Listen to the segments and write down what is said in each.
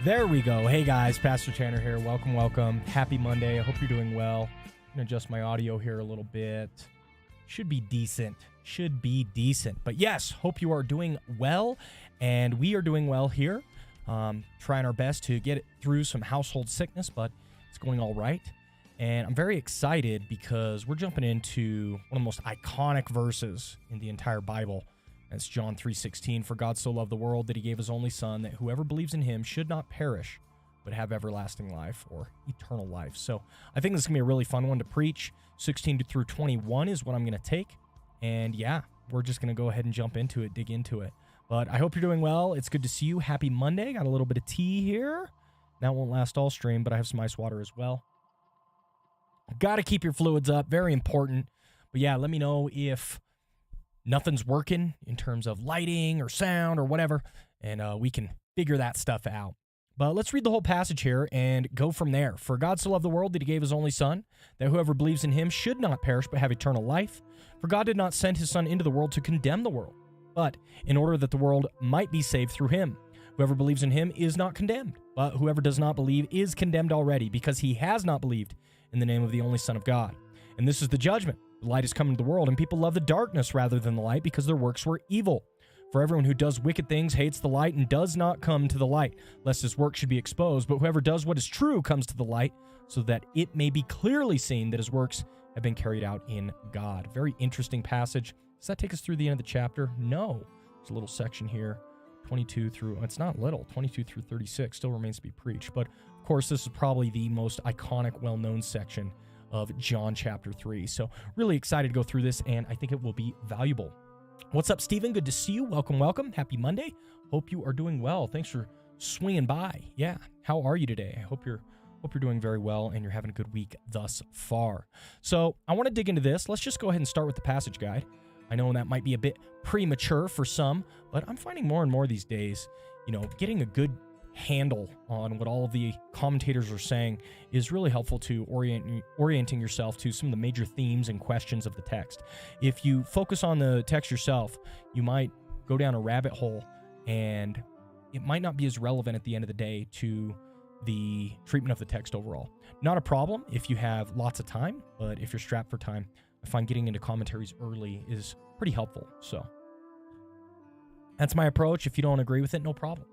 There we go. Hey guys, Pastor Tanner here. Welcome, welcome. Happy Monday. I hope you're doing well. I'm going to adjust my audio here a little bit. Should be decent. But yes, hope you are doing well. And we are doing well here. Trying our best to get through some household sickness, but it's going all right. And I'm very excited because we're jumping into one of the most iconic verses in the entire Bible. That's John 3:16. For God so loved the world that he gave his only son, that whoever believes in him should not perish, but have everlasting life or eternal life. So I think this is going to be a really fun one to preach. 16 through 21 is what I'm going to take. And yeah, we're just going to go ahead and jump into it, dig into it. But I hope you're doing well. It's good to see you. Happy Monday. Got a little bit of tea here. That won't last all stream, but I have some ice water as well. Got to keep your fluids up. Very important. But yeah, let me know if nothing's working in terms of lighting or sound or whatever, and we can figure that stuff out. But let's read the whole passage here and go from there. For God so loved the world that he gave his only son, that whoever believes in him should not perish but have eternal life. For God did not send his son into the world to condemn the world, but in order that the world might be saved through him. Whoever believes in him is not condemned, but whoever does not believe is condemned already, because he has not believed in the name of the only Son of God. And this is the judgment. The light has come into the world, and people love the darkness rather than the light, because their works were evil. For everyone who does wicked things hates the light and does not come to the light, lest his work should be exposed. But whoever does what is true comes to the light, so that it may be clearly seen that his works have been carried out in God. Very interesting passage. Does that take us through the end of the chapter? No. There's a little section here, 22 through 36, still remains to be preached. But of course, this is probably the most iconic, well-known section of John chapter 3. So really excited to go through this, and I think it will be valuable. What's up, Stephen? Good to see you. Welcome, welcome. Happy Monday. Hope you are doing well. Thanks for swinging by. Yeah, how are you today? I hope you're doing very well and you're having a good week thus far. So I want to dig into this. Let's just go ahead and start with the passage guide. I know that might be a bit premature for some, but I'm finding more and more these days, getting a good handle on what all of the commentators are saying is really helpful to orienting yourself to some of the major themes and questions of the text. If you focus on the text yourself, you might go down a rabbit hole, and it might not be as relevant at the end of the day to the treatment of the text overall. Not a problem if you have lots of time, but if you're strapped for time, I find getting into commentaries early is pretty helpful. So that's my approach. If you don't agree with it, no problem.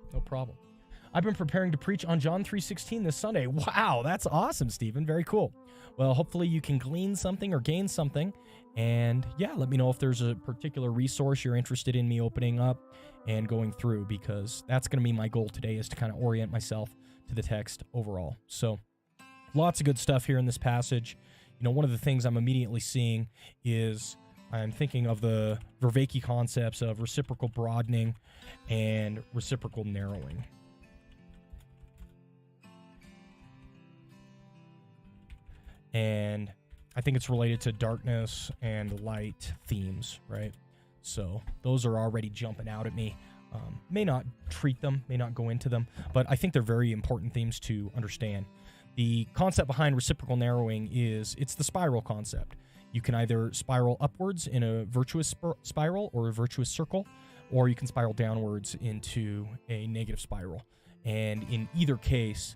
I've been preparing to preach on John 3:16 this Sunday. Wow, that's awesome, Stephen. Very cool. Well, hopefully you can glean something or gain something. And yeah, let me know if there's a particular resource you're interested in me opening up and going through, because that's going to be my goal today, is to kind of orient myself to the text overall. So lots of good stuff here in this passage. One of the things I'm immediately seeing is I'm thinking of the Vervaeke concepts of reciprocal broadening and reciprocal narrowing. And I think it's related to darkness and light themes, right? So those are already jumping out at me. May not treat them, may not go into them, but I think they're very important themes to understand. The concept behind reciprocal narrowing it's the spiral concept. You can either spiral upwards in a virtuous spiral or a virtuous circle, or you can spiral downwards into a negative spiral. And in either case,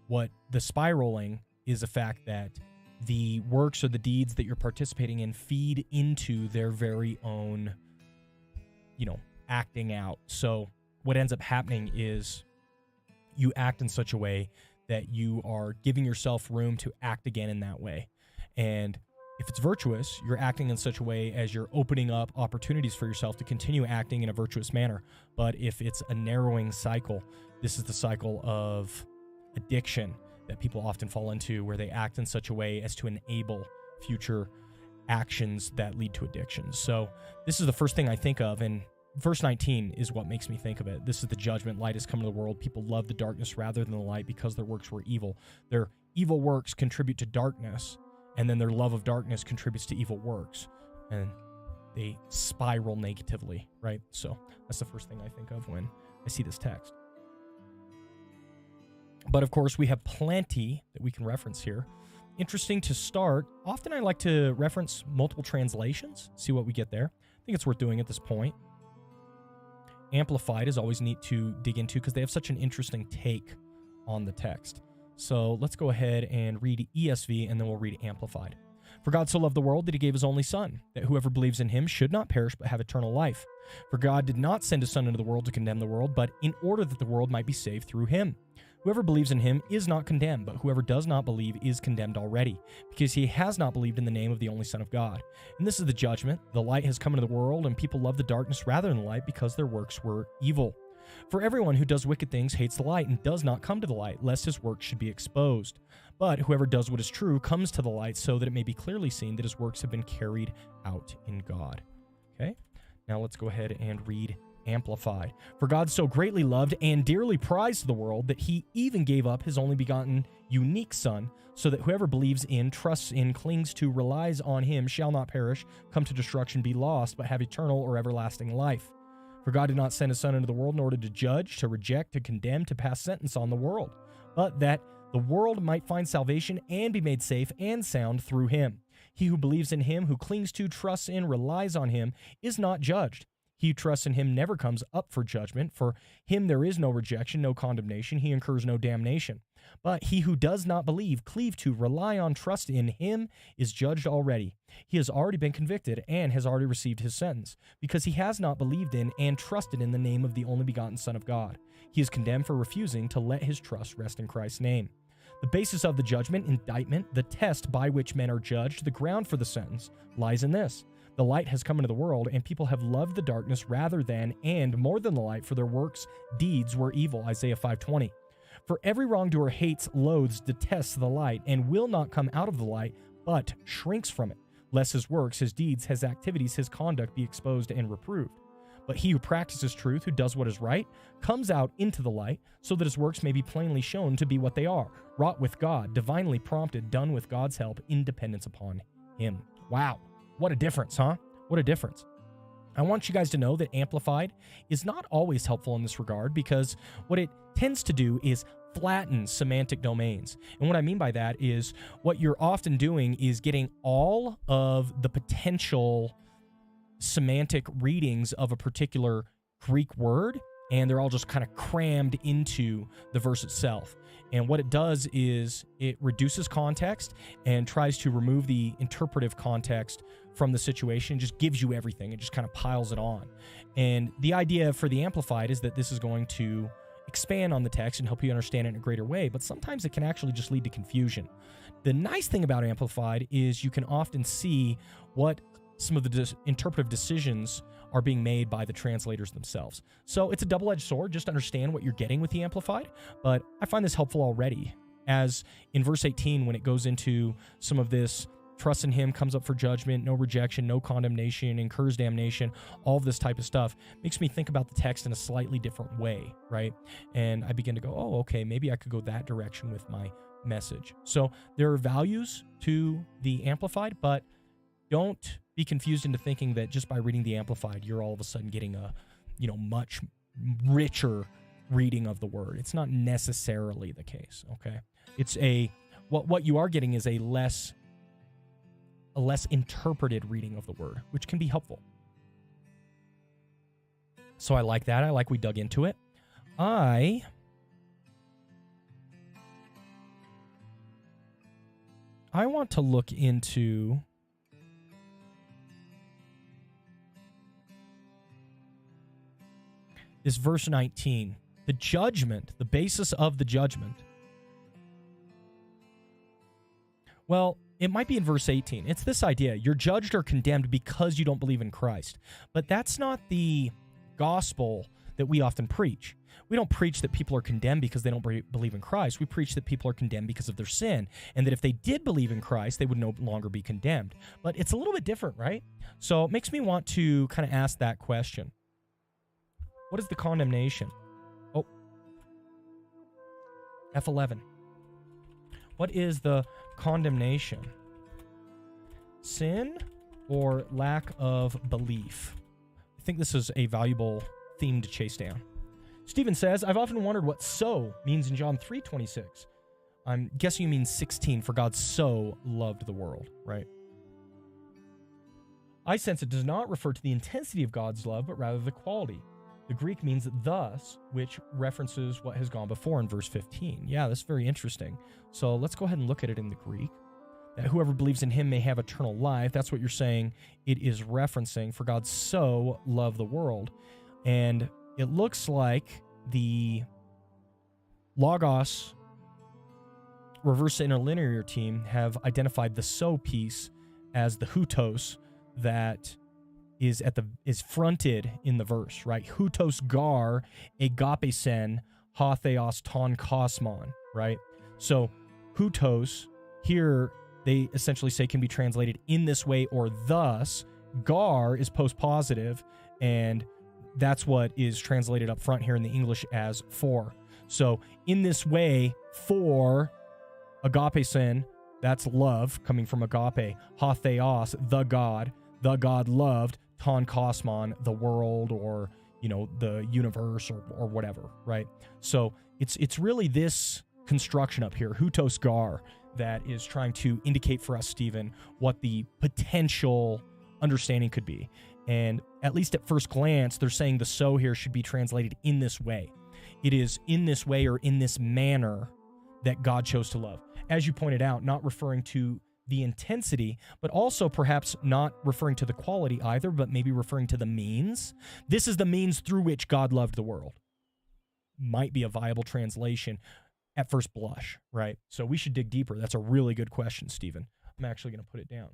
what the spiraling is the fact that the works or the deeds that you're participating in feed into their very own, acting out. So what ends up happening is you act in such a way that you are giving yourself room to act again in that way. And if it's virtuous, you're acting in such a way as you're opening up opportunities for yourself to continue acting in a virtuous manner. But if it's a narrowing cycle, this is the cycle of addiction that people often fall into, where they act in such a way as to enable future actions that lead to addiction. So this is the first thing I think of, and verse 19 is what makes me think of it. This is the judgment. Light has come to the world. People love the darkness rather than the light, because their works were evil. Their evil works contribute to darkness, and then their love of darkness contributes to evil works, and they spiral negatively, right? So that's the first thing I think of when I see this text. But of course, we have plenty that we can reference here. Interesting to start. Often I like to reference multiple translations, see what we get there. I think it's worth doing at this point. Amplified is always neat to dig into because they have such an interesting take on the text. So let's go ahead and read ESV, and then we'll read Amplified. For God so loved the world that he gave his only Son, that whoever believes in him should not perish but have eternal life. For God did not send his Son into the world to condemn the world, but in order that the world might be saved through him. Whoever believes in him is not condemned, but whoever does not believe is condemned already, because he has not believed in the name of the only Son of God. And this is the judgment. The light has come into the world, and people love the darkness rather than the light because their works were evil. For everyone who does wicked things hates the light and does not come to the light, lest his works should be exposed. But whoever does what is true comes to the light so that it may be clearly seen that his works have been carried out in God. Okay, now let's go ahead and read Amplified. For God so greatly loved and dearly prized the world that he even gave up his only begotten unique Son, so that whoever believes in, trusts in, clings to, relies on him shall not perish, come to destruction, be lost, but have eternal or everlasting life. For God did not send his Son into the world in order to judge, to reject, to condemn, to pass sentence on the world, but that the world might find salvation and be made safe and sound through him. He who believes in him, who clings to, trusts in, relies on him, is not judged. He who trusts in him never comes up for judgment. For him there is no rejection, no condemnation. He incurs no damnation. But he who does not believe, cleave to, rely on, trust in him, is judged already. He has already been convicted and has already received his sentence, because he has not believed in and trusted in the name of the only begotten Son of God. He is condemned for refusing to let his trust rest in Christ's name. The basis of the judgment, indictment, the test by which men are judged, the ground for the sentence, lies in this. The light has come into the world, and people have loved the darkness rather than and more than the light, for their works, deeds were evil. Isaiah 5:20. For every wrongdoer hates, loathes, detests the light, and will not come out of the light, but shrinks from it, lest his works, his deeds, his activities, his conduct be exposed and reproved. But he who practices truth, who does what is right, comes out into the light, so that his works may be plainly shown to be what they are, wrought with God, divinely prompted, done with God's help, in dependence upon him. Wow. What a difference, huh? What a difference. I want you guys to know that Amplified is not always helpful in this regard, because what it tends to do is flatten semantic domains. And what I mean by that is what you're often doing is getting all of the potential semantic readings of a particular Greek word, and they're all just kind of crammed into the verse itself. And what it does is it reduces context and tries to remove the interpretive context from the situation, just gives you everything. It just kind of piles it on. And the idea for the Amplified is that this is going to expand on the text and help you understand it in a greater way, but sometimes it can actually just lead to confusion. The nice thing about Amplified is you can often see what some of the interpretive decisions are being made by the translators themselves. So it's a double-edged sword. Just understand what you're getting with the Amplified, but I find this helpful already, as in verse 18, when it goes into some of this, trust in him, comes up for judgment, no rejection, no condemnation, incurs damnation, all of this type of stuff makes me think about the text in a slightly different way, right? And I begin to go, oh, okay, maybe I could go that direction with my message. So there are values to the Amplified, but don't be confused into thinking that just by reading the Amplified, you're all of a sudden getting a, much richer reading of the word. It's not necessarily the case, okay? It's what you are getting is a less interpreted reading of the word, which can be helpful. So I like that. I like we dug into it. I want to look into this verse 19, the judgment, the basis of the judgment. Well, it might be in verse 18. It's this idea. You're judged or condemned because you don't believe in Christ. But that's not the gospel that we often preach. We don't preach that people are condemned because they don't believe in Christ. We preach that people are condemned because of their sin, and that if they did believe in Christ, they would no longer be condemned. But it's a little bit different, right? So it makes me want to kind of ask that question. What is the condemnation? Oh, F11. What is the condemnation? Sin or lack of belief? I think this is a valuable theme to chase down. Stephen says, I've often wondered what so means in John 3:26. I'm guessing you mean 16, for God so loved the world, right? I sense it does not refer to the intensity of God's love, but rather the quality. The Greek means thus, which references what has gone before in verse 15. Yeah, that's very interesting. So let's go ahead and look at it in the Greek. That whoever believes in him may have eternal life. That's what you're saying it is referencing. For God so loved the world. And it looks like the Logos reverse interlinear team have identified the so piece as the hutos that is fronted in the verse, right? Hutos gar agapesen ha theos ton kosmon, right? So hutos here, they essentially say can be translated in this way or thus. Gar is post-positive, and that's what is translated up front here in the English as for. So in this way, for agapesen, that's love coming from agape. Ha theos, the God loved. Ton kosmon, the world, or the universe, or whatever, right? So it's really this construction up here, hutos gar, that is trying to indicate for us, Stephen, what the potential understanding could be. And at least at first glance, they're saying the so here should be translated in this way. It is in this way or in this manner that God chose to love. As you pointed out, not referring to the intensity, but also perhaps not referring to the quality either, but maybe referring to the means. This is the means through which God loved the world. Might be a viable translation at first blush, right? So we should dig deeper. That's a really good question, Stephen. I'm actually going to put it down.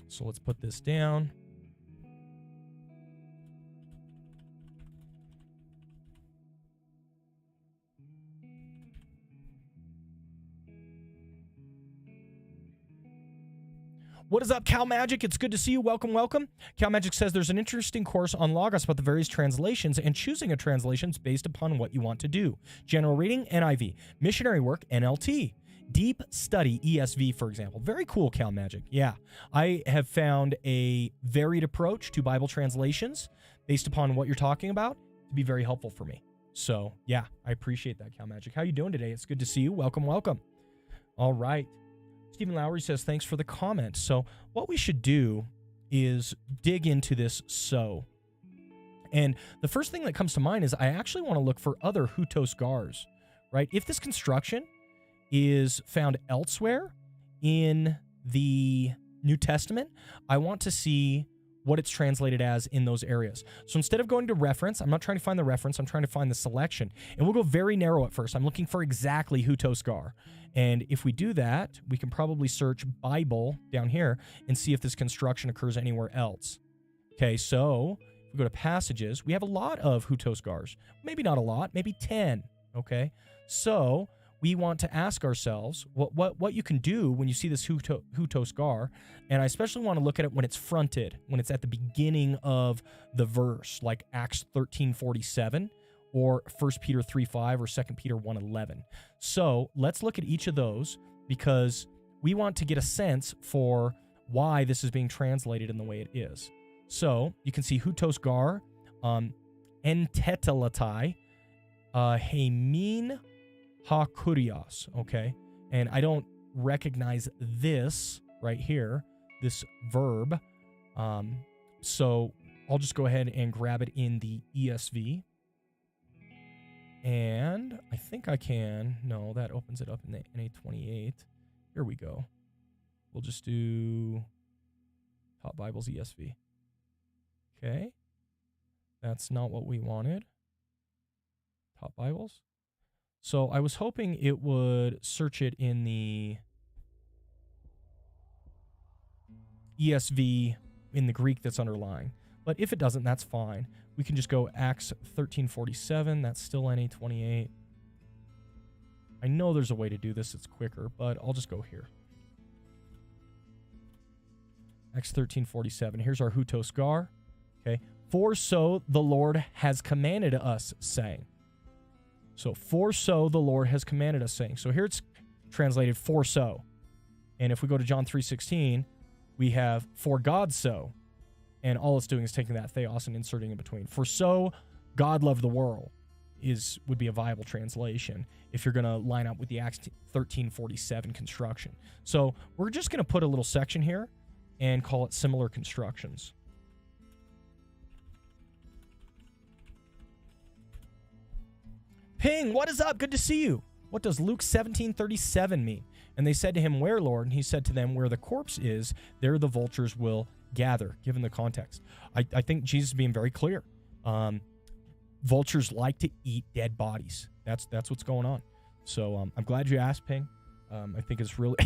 So let's put this down. What is up, Cal Magic? It's good to see you. Welcome, welcome. Cal Magic says there's an interesting course on Logos about the various translations and choosing a translation is based upon what you want to do. General reading, NIV. Missionary work, NLT. Deep study, ESV, for example. Very cool, Cal Magic. Yeah, I have found a varied approach to Bible translations based upon what you're talking about to be very helpful for me. So, yeah, I appreciate that, Cal Magic. How you doing today? It's good to see you. Welcome, welcome. All right. Stephen Lowry says, thanks for the comment. So what we should do is dig into this so. And the first thing that comes to mind is I actually want to look for other hutos gars, right? If this construction is found elsewhere in the New Testament, I want to see what it's translated as in those areas. So instead of going to reference, I'm not trying to find the reference, I'm trying to find the selection. And we'll go very narrow at first. I'm looking for exactly hutos gar. And if we do that, we can probably search Bible down here and see if this construction occurs anywhere else. Okay, so if we go to passages, we have a lot of hutos gars. Maybe not a lot, maybe 10, okay? So we want to ask ourselves what you can do when you see this hutos gar, and I especially want to look at it when it's fronted, when it's at the beginning of the verse, like Acts 13:47, or 1 Peter 3:5, or 2 Peter 1:11. So let's look at each of those because we want to get a sense for why this is being translated in the way it is. So you can see hutos gar, entetelatai, hemin ha kurios, okay? And I don't recognize this right here, this verb. So I'll just go ahead and grab it in the ESV. And I think I can. No, that opens it up in the NA28. Here we go. We'll just do Top Bibles ESV. Okay. That's not what we wanted. Top Bibles. So I was hoping it would search it in the ESV in the Greek that's underlying. But if it doesn't, that's fine. We can just go Acts 13:47. That's still NA28. I know there's a way to do this. It's quicker, but I'll just go here. Acts 13:47. Here's our hutos gar. Okay. For so the Lord has commanded us, saying. So, for so the Lord has commanded us, saying. So here it's translated, for so. And if we go to John 3:16, we have, for God so. And all it's doing is taking that theos and inserting in between. For so God loved the world. would be a viable translation if you're going to line up with the Acts 13:47 construction. So we're just going to put a little section here and call it similar constructions. Ping, what is up? Good to see you. What does Luke 17:37 mean? And they said to him, where, Lord? And he said to them, where the corpse is, there the vultures will gather, given the context. I think Jesus is being very clear. Vultures like to eat dead bodies. That's what's going on. So I'm glad you asked, Ping. I think it's really...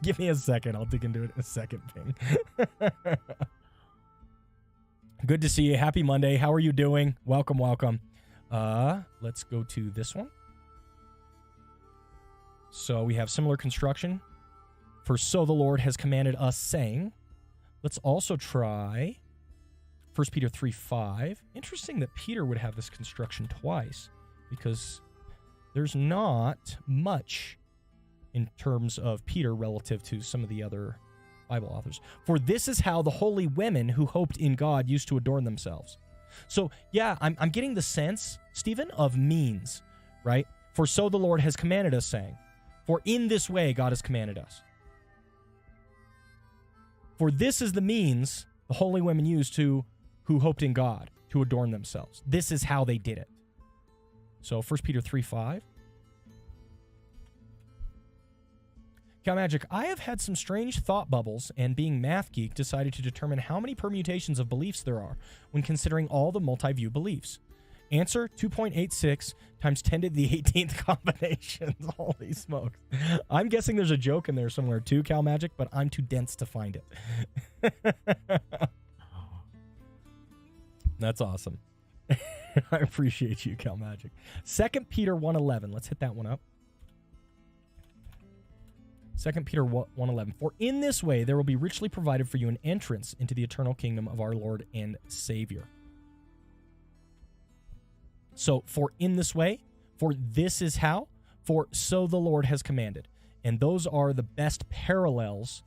Give me a second. I'll dig into it in a second, Ping. Good to see you. Happy Monday. How are you doing? Welcome, welcome. Let's go to this one. So we have similar construction. For so the Lord has commanded us, saying. Let's also try 1 Peter 3:5. Interesting that Peter would have this construction twice, because there's not much in terms of Peter relative to some of the other Bible authors. For this is how the holy women who hoped in God used to adorn themselves. So, yeah, I'm getting the sense, Stephen, of means, right? For so the Lord has commanded us, saying. For in this way God has commanded us. For this is the means the holy women used who hoped in God to adorn themselves. This is how they did it. So 1 Peter 3:5. Cal Magic, I have had some strange thought bubbles, and being math geek, decided to determine how many permutations of beliefs there are when considering all the multi-view beliefs. Answer, 2.86 times 10 to the 18th combinations. Holy smokes. I'm guessing there's a joke in there somewhere too, Cal Magic, but I'm too dense to find it. That's awesome. I appreciate you, Cal Magic. 2 Peter 1:11. Let's hit that one up. 2 Peter 1:11. For in this way there will be richly provided for you an entrance into the eternal kingdom of our Lord and Savior. So, for in this way, for this is how, for so the Lord has commanded. And those are the best parallels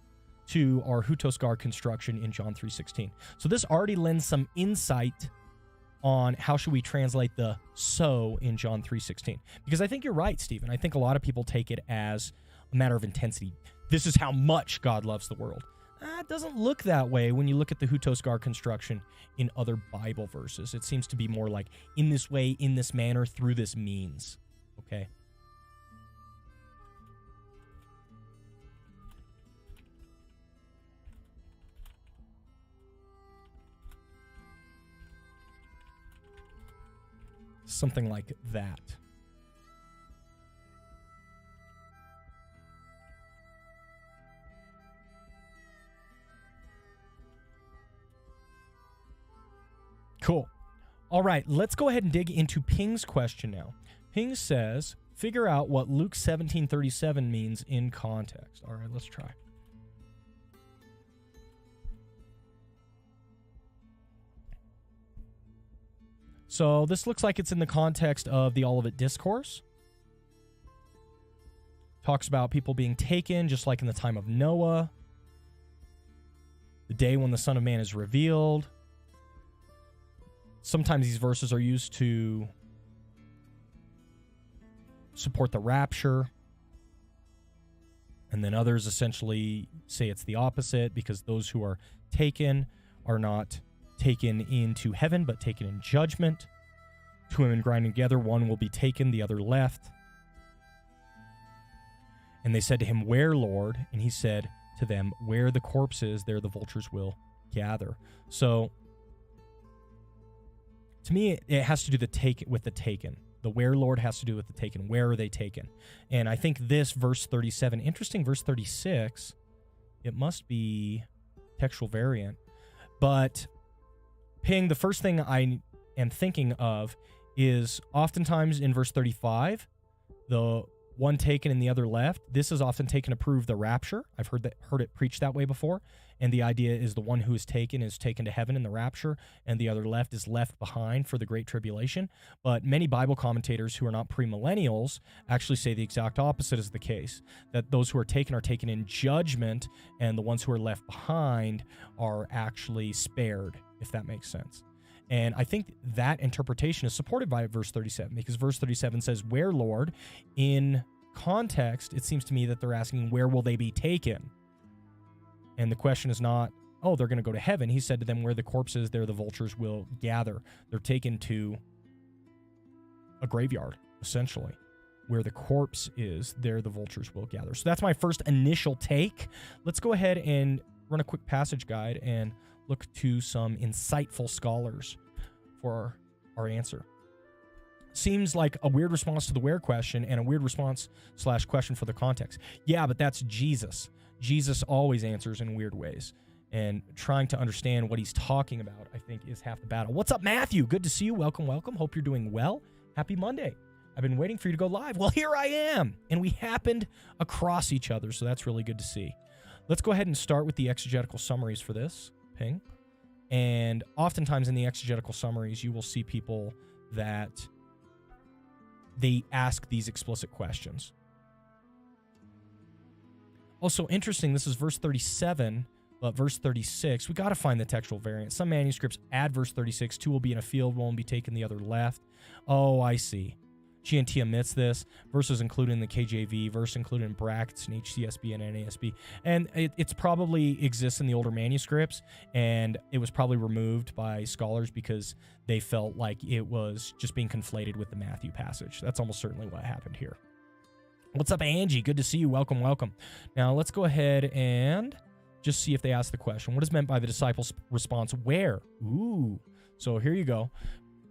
to our Hutos Gar construction in John 3:16. So this already lends some insight on how should we translate the so in John 3:16. Because I think you're right, Stephen. I think a lot of people take it as a matter of intensity. This is how much God loves the world. It doesn't look that way when you look at the Hutos Gar construction in other Bible verses. It seems to be more like, in this way, in this manner, through this means. Okay? Something like that. Cool. All right, let's go ahead and dig into Ping's question now. Ping says, figure out what Luke 17:37 means in context. All right, let's try. So this looks like it's in the context of the Olivet Discourse. Talks about people being taken, just like in the time of Noah. The day when the Son of Man is revealed. Sometimes these verses are used to support the rapture. And then others essentially say it's the opposite, because those who are taken are not taken into heaven, but taken in judgment. Two women grinding together, one will be taken, the other left. And they said to him, where, Lord? And he said to them, where the corpse is, there the vultures will gather. So, to me, it has to do with the taken. The where, Lord, has to do with the taken. Where are they taken? And I think this, verse 37, interesting, verse 36, it must be textual variant. But, Ping, the first thing I am thinking of is oftentimes in verse 35, the one taken and the other left. This is often taken to prove the rapture. I've heard it preached that way before. And the idea is the one who is taken to heaven in the rapture, and the other left is left behind for the Great Tribulation. But many Bible commentators who are not premillennials actually say the exact opposite is the case, that those who are taken in judgment, and the ones who are left behind are actually spared, if that makes sense. And I think that interpretation is supported by verse 37, because verse 37 says, where, Lord? In context, it seems to me that they're asking, where will they be taken? And the question is not, oh, they're going to go to heaven. He said to them, where the corpse is, there the vultures will gather. They're taken to a graveyard, essentially. Where the corpse is, there the vultures will gather. So that's my first initial take. Let's go ahead and run a quick passage guide and look to some insightful scholars for our answer. Seems like a weird response to the where question and a weird response / question for the context. Yeah, but that's Jesus. Jesus always answers in weird ways. And trying to understand what he's talking about, I think, is half the battle. What's up, Matthew? Good to see you. Welcome, welcome. Hope you're doing well. Happy Monday. I've been waiting for you to go live. Well, here I am. And we happened across each other, so that's really good to see. Let's go ahead and start with the exegetical summaries for this. Ping. And oftentimes in the exegetical summaries, you will see people that they ask these explicit questions. Also interesting, this is verse 37, but verse 36, we got to find the textual variant. Some manuscripts add verse 36, two will be in a field, one will be taken, the other left. Oh, I see. GNT omits this. Verses included in the KJV, verse included in brackets in HCSB and NASB. And it's probably exists in the older manuscripts, and it was probably removed by scholars because they felt like it was just being conflated with the Matthew passage. That's almost certainly what happened here. What's up, Angie? Good to see you. Welcome, welcome. Now, let's go ahead and just see if they ask the question. What is meant by the disciples' response? Where? Ooh. So here you go.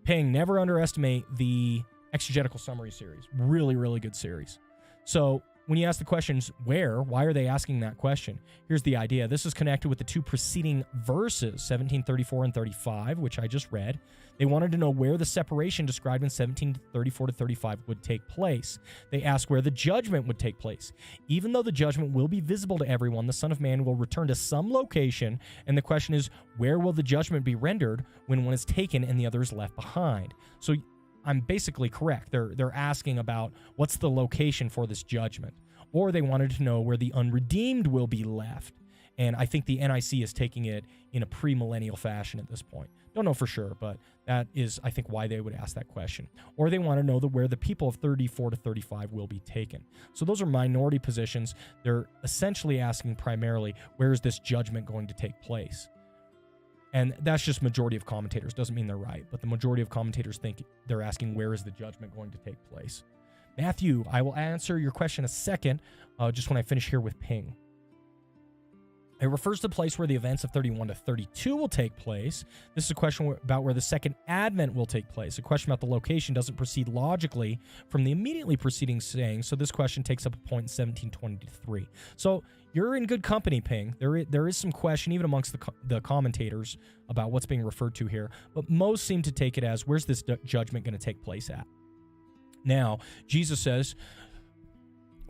Ping, never underestimate the exegetical summary series. Really, really good series. So when you ask the questions, where, why are they asking that question? Here's the idea. This is connected with the two preceding verses, 17:34 and 35, which I just read. They wanted to know where the separation described in 17:34 to 35 would take place. They asked where the judgment would take place. Even though the judgment will be visible to everyone, the Son of Man will return to some location, and the question is, where will the judgment be rendered when one is taken and the other is left behind? So I'm basically correct. They're asking about what's the location for this judgment, or they wanted to know where the unredeemed will be left. And I think the NIC is taking it in a premillennial fashion at this point. Don't know for sure, but that is, I think, why they would ask that question. Or they want to know where the people of 34 to 35 will be taken. So those are minority positions. They're essentially asking primarily, where is this judgment going to take place? And that's just majority of commentators. Doesn't mean they're right, but the majority of commentators think they're asking, where is the judgment going to take place? Matthew, I will answer your question in a second, just when I finish here with Ping. It refers to the place where the events of 31 to 32 will take place. This is a question about where the second advent will take place. A question about the location doesn't proceed logically from the immediately preceding saying, so this question takes up a point in 1723. So you're in good company, Ping. There is some question even amongst the commentators about what's being referred to here, but most seem to take it as, where's this judgment going to take place at? Now, Jesus says,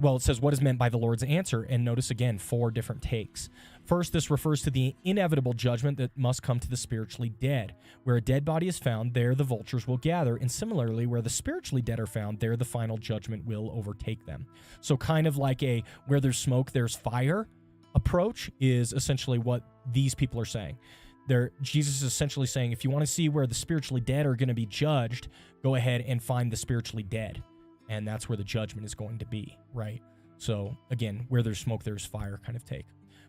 well, it says what is meant by the Lord's answer, and notice again, 4 different takes. First, this refers to the inevitable judgment that must come to the spiritually dead. Where a dead body is found, there the vultures will gather, and similarly, where the spiritually dead are found, there the final judgment will overtake them. So kind of like a where there's smoke, there's fire approach is essentially what these people are saying. Jesus is essentially saying, if you want to see where the spiritually dead are going to be judged, go ahead and find the spiritually dead. And that's where the judgment is going to be, right? So again, where there's smoke, there's fire kind of take.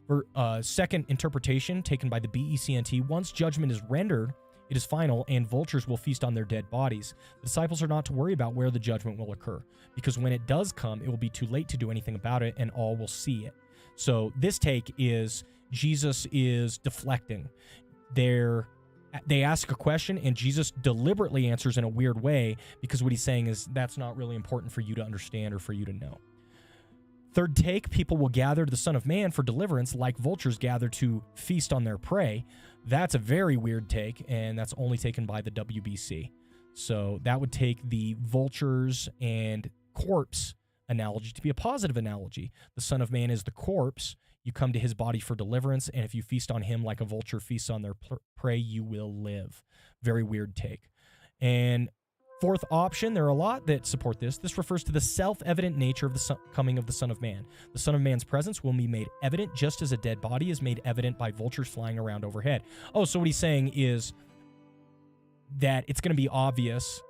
For second interpretation taken by the BECNT, once judgment is rendered, it is final, and vultures will feast on their dead bodies. The disciples are not to worry about where the judgment will occur, because when it does come, it will be too late to do anything about it, and all will see it. So this take is Jesus is deflecting. They ask a question, and Jesus deliberately answers in a weird way, because what he's saying is that's not really important for you to understand or for you to know. Third take, people will gather to the Son of Man for deliverance like vultures gather to feast on their prey. That's a very weird take, and that's only taken by the WBC. So that would take the vultures and corpse analogy to be a positive analogy. The Son of Man is the corpse. You come to his body for deliverance, and if you feast on him like a vulture feasts on their prey, you will live. Very weird take. And fourth option, there are a lot that support this. This refers to the self-evident nature of the coming of the Son of Man. The Son of Man's presence will be made evident just as a dead body is made evident by vultures flying around overhead. Oh, so what he's saying is that it's going to be obvious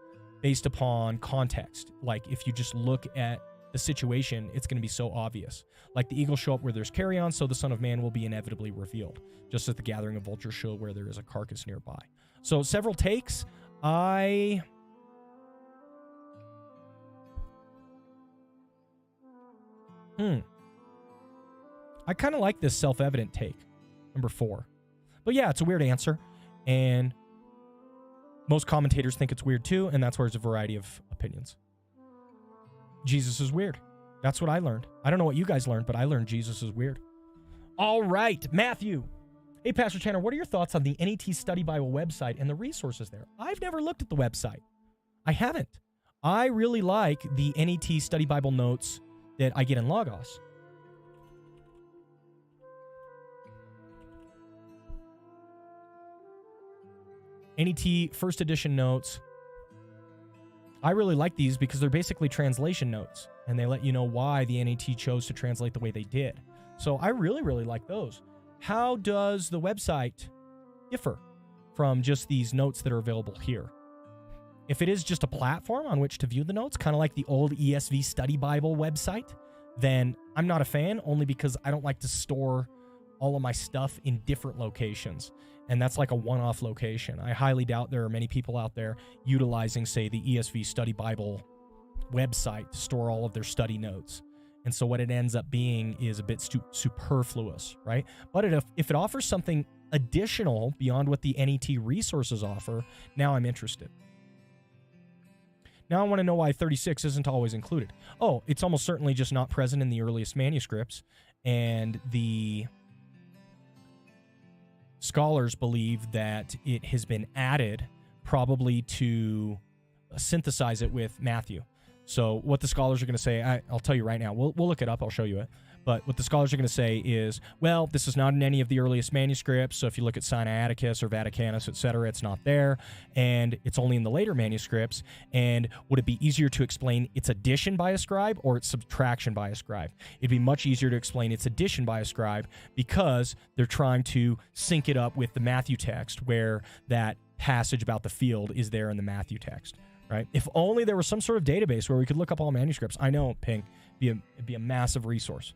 based upon context. Like if you just look at the situation, it's going to be so obvious. Like the eagles show up where there's carrion, so the Son of Man will be inevitably revealed, just as the gathering of vultures show where there is a carcass nearby. So several takes. I kind of like this self-evident take, number 4. But yeah, it's a weird answer, and most commentators think it's weird too, and that's where there's a variety of opinions. Jesus is weird. That's what I learned. I don't know what you guys learned, but I learned Jesus is weird. All right, Matthew. Hey, Pastor Tanner, what are your thoughts on the NET Study Bible website and the resources there? I've never looked at the website. I haven't. I really like the NET Study Bible notes that I get in Logos. NET First Edition notes. I really like these because they're basically translation notes, and they let you know why the NET chose to translate the way they did. So I really, really like those. How does the website differ from just these notes that are available here? If it is just a platform on which to view the notes, kind of like the old ESV Study Bible website, then I'm not a fan, only because I don't like to store all of my stuff in different locations. And that's like a one-off location. I highly doubt there are many people out there utilizing, say, the ESV Study Bible website to store all of their study notes. And so what it ends up being is a bit superfluous, right? But if it offers something additional beyond what the NET resources offer, now I'm interested. Now I want to know why 36 isn't always included. Oh, it's almost certainly just not present in the earliest manuscripts, and the scholars believe that it has been added probably to synthesize it with Matthew. So what the scholars are going to say, I'll tell you right now. We'll look it up. I'll show you it. But what the scholars are going to say is, well, this is not in any of the earliest manuscripts. So if you look at Sinaiticus or Vaticanus, etc., it's not there. And it's only in the later manuscripts. And would it be easier to explain its addition by a scribe or its subtraction by a scribe? It'd be much easier to explain its addition by a scribe because they're trying to sync it up with the Matthew text where that passage about the field is there in the Matthew text. Right? If only there was some sort of database where we could look up all manuscripts. I know, Ping, it'd be a massive resource.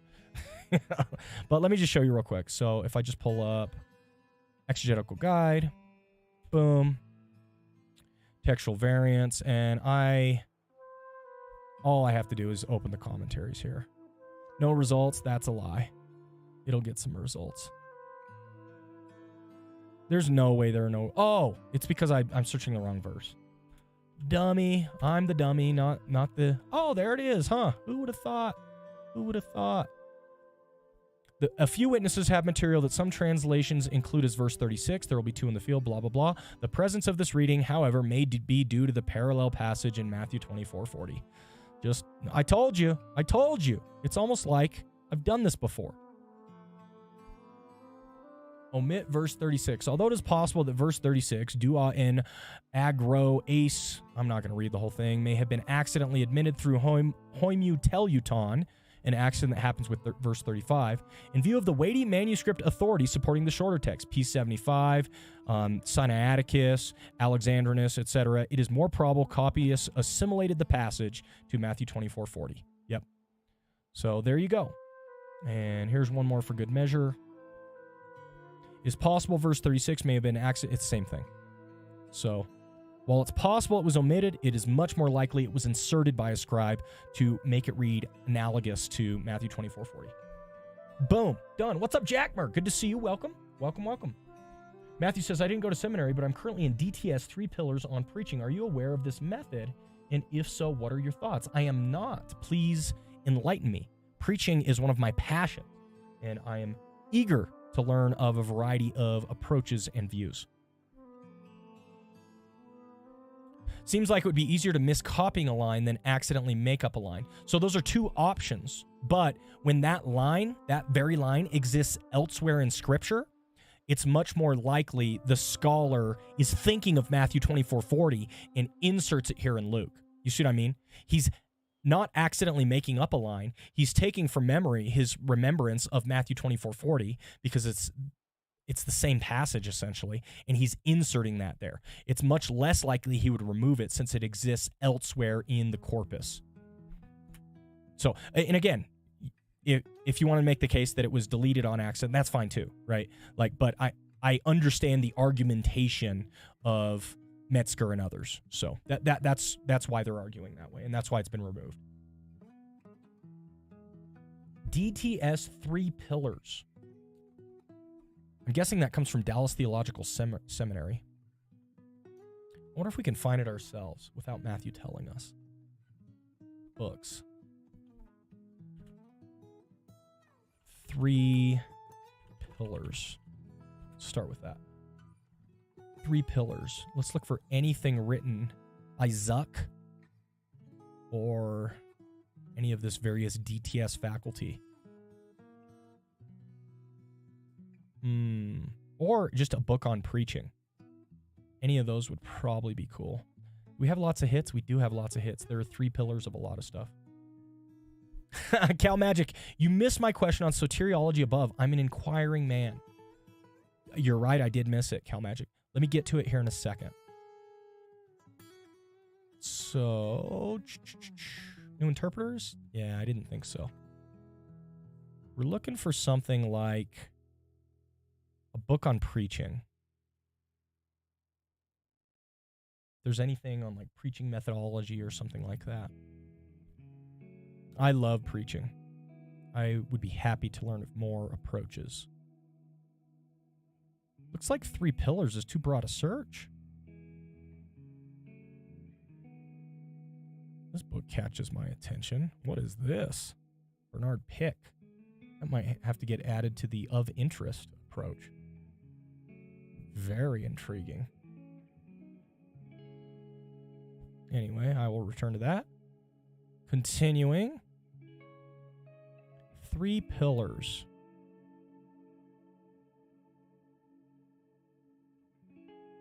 But let me just show you real quick. So if I just pull up Exegetical Guide, boom, textual variants, and all I have to do is open the commentaries here. No results, that's a lie. It'll get some results. There's no way there are no... Oh, it's because I'm searching the wrong verse. Dummy. I'm the dummy, not the... Oh, there it is, huh? Who would have thought? Who would have thought? A few witnesses have material that some translations include as verse 36. There will be 2 in the field, blah, blah, blah. The presence of this reading, however, may be due to the parallel passage in Matthew 24:40. I told you. It's almost like I've done this before. Omit verse 36. Although it is possible that verse 36, dua in agro ace, I'm not going to read the whole thing, may have been accidentally admitted through hoimuteuton, an accident that happens with verse 35. In view of the weighty manuscript authority supporting the shorter text, P75, Sinaiticus, Alexandrinus, etc., it is more probable copyists assimilated the passage to Matthew 24:40. Yep. So there you go. And here's one more for good measure. It is possible verse 36 may have been accident. It's the same thing. So while it's possible it was omitted, it is much more likely it was inserted by a scribe to make it read analogous to Matthew 24:40. Boom. Done. What's up, Jackmer? Good to see you. Welcome. Welcome. Matthew says, I didn't go to seminary, but I'm currently in DTS 3 Pillars on Preaching. Are you aware of this method? And if so, what are your thoughts? I am not. Please enlighten me. Preaching is one of my passions, and I am eager to learn of a variety of approaches and views. Seems like it would be easier to miss copying a line than accidentally make up a line. So those are 2 options. But when that very line exists elsewhere in Scripture, it's much more likely the scholar is thinking of Matthew 24:40 and inserts it here in Luke. You see what I mean? He's not accidentally making up a line. He's taking from memory his remembrance of Matthew 24:40 because it's it's the same passage essentially, and he's inserting that there. It's much less likely he would remove it since it exists elsewhere in the corpus. So, and again, if you want to make the case that it was deleted on accident, that's fine too, right? Like, but I understand the argumentation of Metzger and others. So that's why they're arguing that way, and that's why it's been removed. DTS 3 pillars. I'm guessing that comes from Dallas Theological Seminary. I wonder if we can find it ourselves without Matthew telling us. Books. 3 pillars. Let's start with that. 3 pillars. Let's look for anything written by Zuck or any of this various DTS faculty. Or just a book on preaching. Any of those would probably be cool. We have lots of hits. We do have lots of hits. There are 3 pillars of a lot of stuff. Cal Magic, you missed my question on soteriology above. I'm an inquiring man. You're right. I did miss it, Cal Magic. Let me get to it here in a second. So, new interpreters? Yeah, I didn't think so. We're looking for something like a book on preaching. If there's anything on like preaching methodology or something like that. I love preaching. I would be happy to learn of more approaches. Looks like 3 pillars is too broad a search. This book catches my attention. What is this? Bernard Pick. That might have to get added to the of interest approach. Very intriguing. Anyway, I will return to that. Continuing. 3 pillars.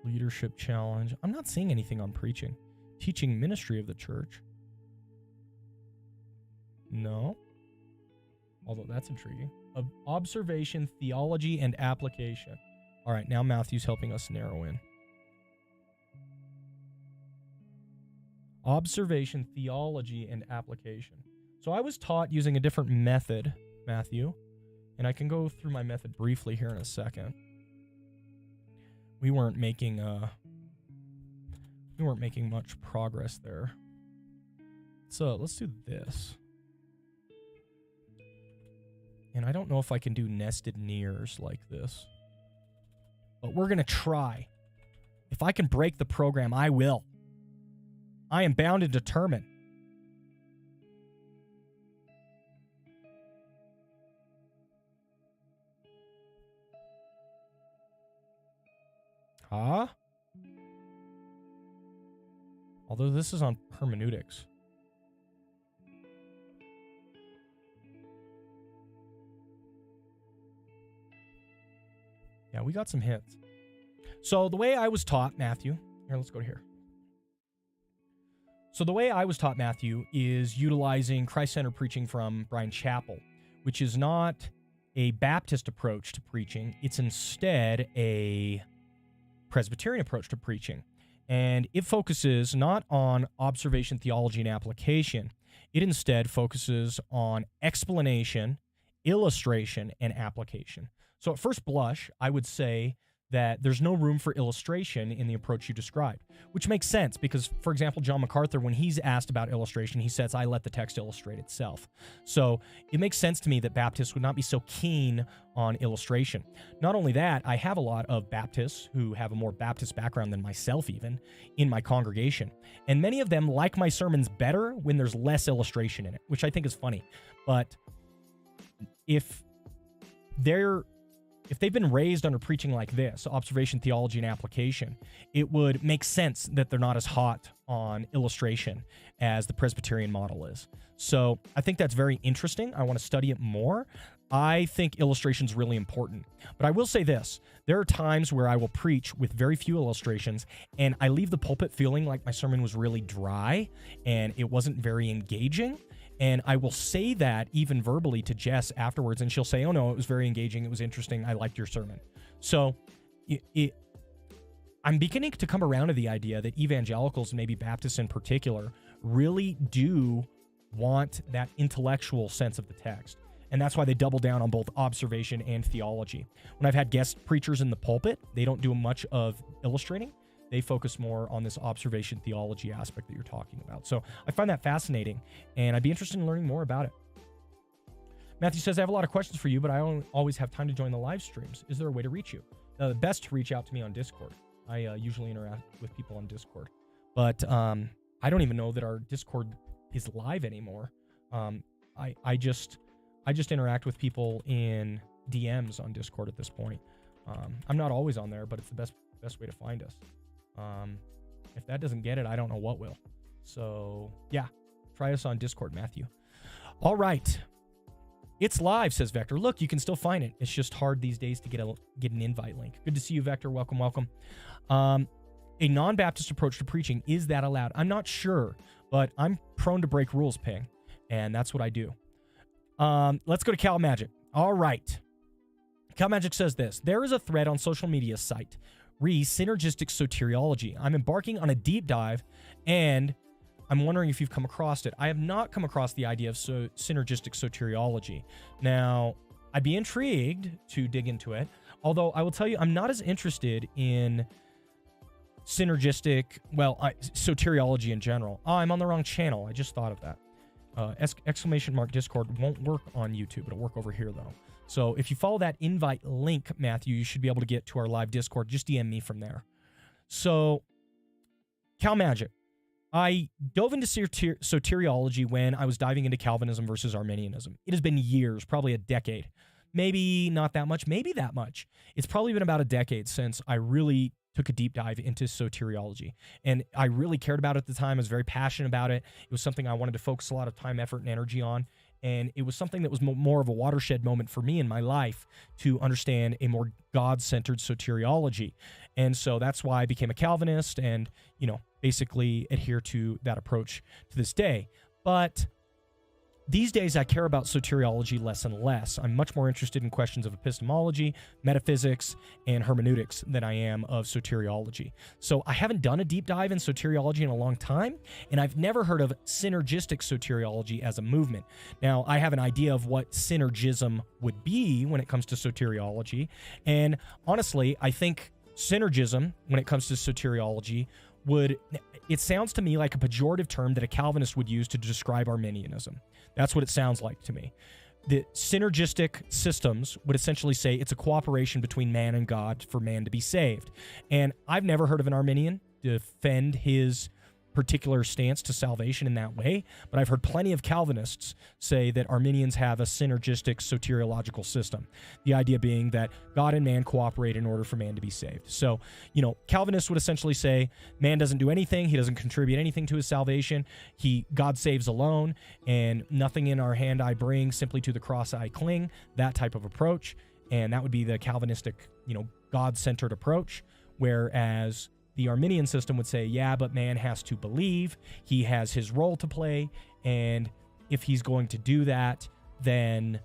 Leadership challenge. I'm not seeing anything on preaching. Teaching ministry of the church. No. Although that's intriguing. Observation, theology, and application. All right, now Matthew's helping us narrow in. Observation, theology, and application. So I was taught using a different method, Matthew, and I can go through my method briefly here in a second. We weren't making much progress there. So let's do this. And I don't know if I can do nested nears like this, but we're going to try. If I can break the program, I will. I am bound and determined. Huh? Although this is on hermeneutics. Yeah, we got some hits. So the way I was taught, Matthew, here, let's go to here. So the way I was taught, Matthew, is utilizing Christ-centered preaching from Bryan Chapell, which is not a Baptist approach to preaching. It's instead a Presbyterian approach to preaching. And it focuses not on observation, theology, and application. It instead focuses on explanation, illustration, and application. So at first blush, I would say that there's no room for illustration in the approach you described, which makes sense because, for example, John MacArthur, when he's asked about illustration, he says, I let the text illustrate itself. So it makes sense to me that Baptists would not be so keen on illustration. Not only that, I have a lot of Baptists who have a more Baptist background than myself even in my congregation. And many of them like my sermons better when there's less illustration in it, which I think is funny. But if they've been raised under preaching like this, observation, theology, and application, it would make sense that they're not as hot on illustration as the Presbyterian model is. So I think that's very interesting. I want to study it more. I think illustration is really important. But I will say this. There are times where I will preach with very few illustrations, and I leave the pulpit feeling like my sermon was really dry, and it wasn't very engaging. And I will say that even verbally to Jess afterwards, and she'll say, oh no, it was very engaging, it was interesting, I liked your sermon. So I'm beginning to come around to the idea that evangelicals, maybe Baptists in particular, really do want that intellectual sense of the text. And that's why they double down on both observation and theology. When I've had guest preachers in the pulpit, they don't do much of illustrating. They focus more on this observation theology aspect that you're talking about. So I find that fascinating, and I'd be interested in learning more about it. Matthew says, I have a lot of questions for you, but I don't always have time to join the live streams. Is there a way to reach you? Best to reach out to me on Discord. I usually interact with people on Discord. But I don't even know that our Discord is live anymore. I just interact with people in DMs on Discord at this point. I'm not always on there, but it's the best way to find us. If that doesn't get it, I don't know what will. So yeah, try us on Discord, Matthew. All right. It's live, says Vector. Look, you can still find it. It's just hard these days to get an invite link. Good to see you, Vector. Welcome, welcome. A non-Baptist approach to preaching, is that allowed? I'm not sure, but I'm prone to break rules, Ping, and that's what I do. Let's go to Cal Magic. All right. Cal Magic says this. There is a thread on social media site, Synergistic Soteriology. I'm embarking on a deep dive, and I'm wondering if you've come across it. I have not come across the idea of synergistic soteriology. Now, I'd be intrigued to dig into it, although I will tell you I'm not as interested in synergistic, soteriology in general. Oh, I'm on the wrong channel. I just thought of that. Exclamation mark Discord won't work on YouTube. It'll work over here, though. So if you follow that invite link, Matthew, you should be able to get to our live Discord. Just DM me from there. So, Cal Magic. I dove into soteriology when I was diving into Calvinism versus Arminianism. It has been years, probably a decade. Maybe not that much, maybe that much. It's probably been about a decade since I really took a deep dive into soteriology. And I really cared about it at the time. I was very passionate about it. It was something I wanted to focus a lot of time, effort, and energy on. And it was something that was more of a watershed moment for me in my life to understand a more God-centered soteriology. And so that's why I became a Calvinist and, basically adhere to that approach to this day. But these days, I care about soteriology less and less. I'm much more interested in questions of epistemology, metaphysics, and hermeneutics than I am of soteriology. So I haven't done a deep dive in soteriology in a long time, and I've never heard of synergistic soteriology as a movement. Now, I have an idea of what synergism would be when it comes to soteriology, and honestly, I think synergism, when it comes to soteriology, it sounds to me like a pejorative term that a Calvinist would use to describe Arminianism. That's what it sounds like to me. The synergistic systems would essentially say it's a cooperation between man and God for man to be saved. And I've never heard of an Arminian defend his particular stance to salvation in that way, but I've heard plenty of Calvinists say that Arminians have a synergistic soteriological system. The idea being that God and man cooperate in order for man to be saved. So, Calvinists would essentially say man doesn't do anything, he doesn't contribute anything to his salvation, God saves alone, and nothing in our hand I bring, simply to the cross I cling, that type of approach. And that would be the Calvinistic, God-centered approach, whereas the Arminian system would say, yeah, but man has to believe, he has his role to play, and if he's going to do that, then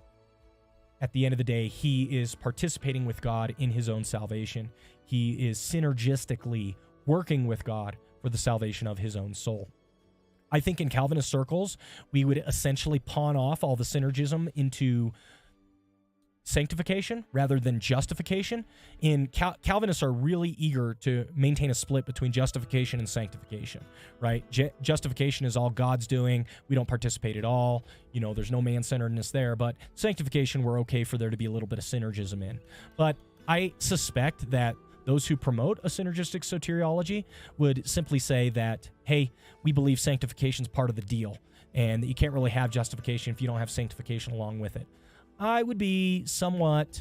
at the end of the day, he is participating with God in his own salvation. He is synergistically working with God for the salvation of his own soul. I think in Calvinist circles, we would essentially pawn off all the synergism into sanctification rather than justification. Calvinists are really eager to maintain a split between justification and sanctification, right? Justification is all God's doing. We don't participate at all. There's no man-centeredness there, but sanctification, we're okay for there to be a little bit of synergism in. But I suspect that those who promote a synergistic soteriology would simply say that, hey, we believe sanctification is part of the deal, and that you can't really have justification if you don't have sanctification along with it. I would be somewhat,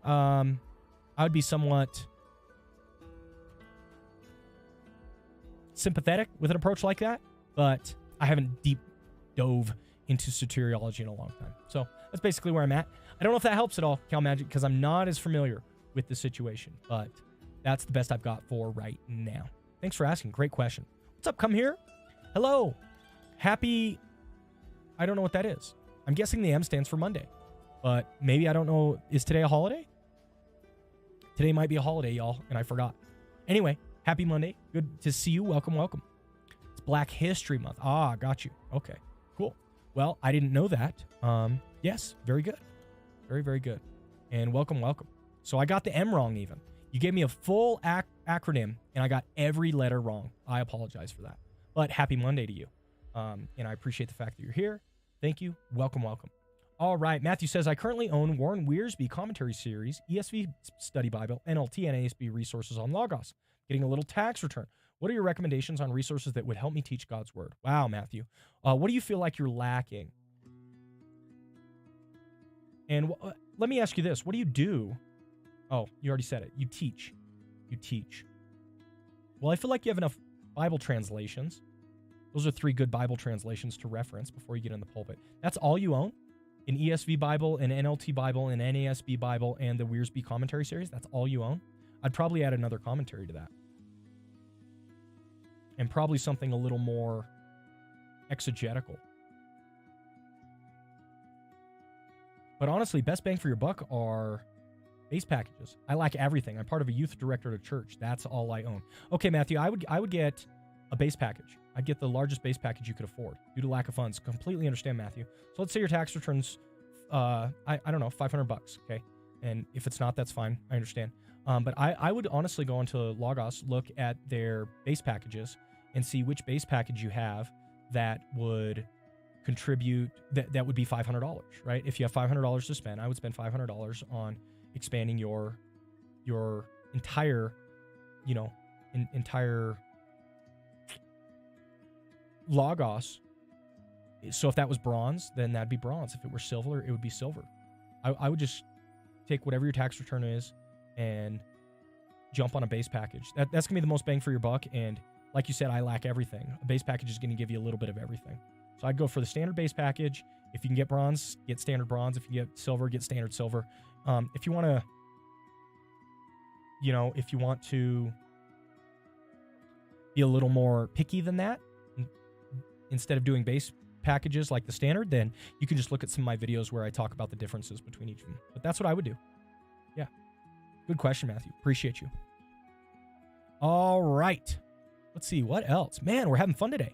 I would be somewhat sympathetic with an approach like that, but I haven't deep dove into soteriology in a long time. So that's basically where I'm at. I don't know if that helps at all, Cal Magic, because I'm not as familiar with the situation, but that's the best I've got for right now. Thanks for asking. Great question. What's up? Come here. Hello. Happy, I don't know what that is. I'm guessing the M stands for Monday, but maybe, I don't know. Is today a holiday? Today might be a holiday, y'all, and I forgot. Anyway, happy Monday. Good to see you. Welcome, welcome. It's Black History Month. Ah, got you. Okay, cool. Well, I didn't know that. Yes, very good. Very, very good. And welcome, welcome. So I got the M wrong even. You gave me a full acronym, and I got every letter wrong. I apologize for that. But happy Monday to you. And I appreciate the fact that you're here. Thank you. Welcome, welcome. All right. Matthew says, I currently own Warren Wiersbe commentary series, ESV Study Bible, NLT, and ASB resources on Logos. Getting a little tax return. What are your recommendations on resources that would help me teach God's word? Wow, Matthew. What do you feel like you're lacking? And let me ask you this. What do you do? Oh, you already said it. You teach. You teach. Well, I feel like you have enough Bible translations. Those are 3 good Bible translations to reference before you get in the pulpit. That's all you own? An ESV Bible, an NLT Bible, an NASB Bible, and the Wiersbe commentary series? That's all you own? I'd probably add another commentary to that. And probably something a little more exegetical. But honestly, best bang for your buck are base packages. I lack everything. I'm part of a youth director at a church. That's all I own. Okay, Matthew, I would get a base package. I'd get the largest base package you could afford due to lack of funds. Completely understand, Matthew. So let's say your tax returns, I don't know, $500, okay? And if it's not, that's fine. I understand. But I would honestly go onto Logos, look at their base packages, and see which base package you have that would contribute, that would be $500, right? If you have $500 to spend, I would spend $500 on expanding your entire, entire Logos. So if that was bronze, then that'd be bronze. If it were silver, it would be silver. I would just take whatever your tax return is and jump on a base package. That's gonna be the most bang for your buck. And like you said, I lack everything. A base package is gonna give you a little bit of everything. So I'd go for the standard base package. If you can get bronze, get standard bronze. If you get silver, get standard silver. If you want to, if you want to be a little more picky than that, instead of doing base packages like the standard, then you can just look at some of my videos where I talk about the differences between each of them. But that's what I would do. Yeah. Good question, Matthew. Appreciate you. All right. Let's see. What else? Man, we're having fun today.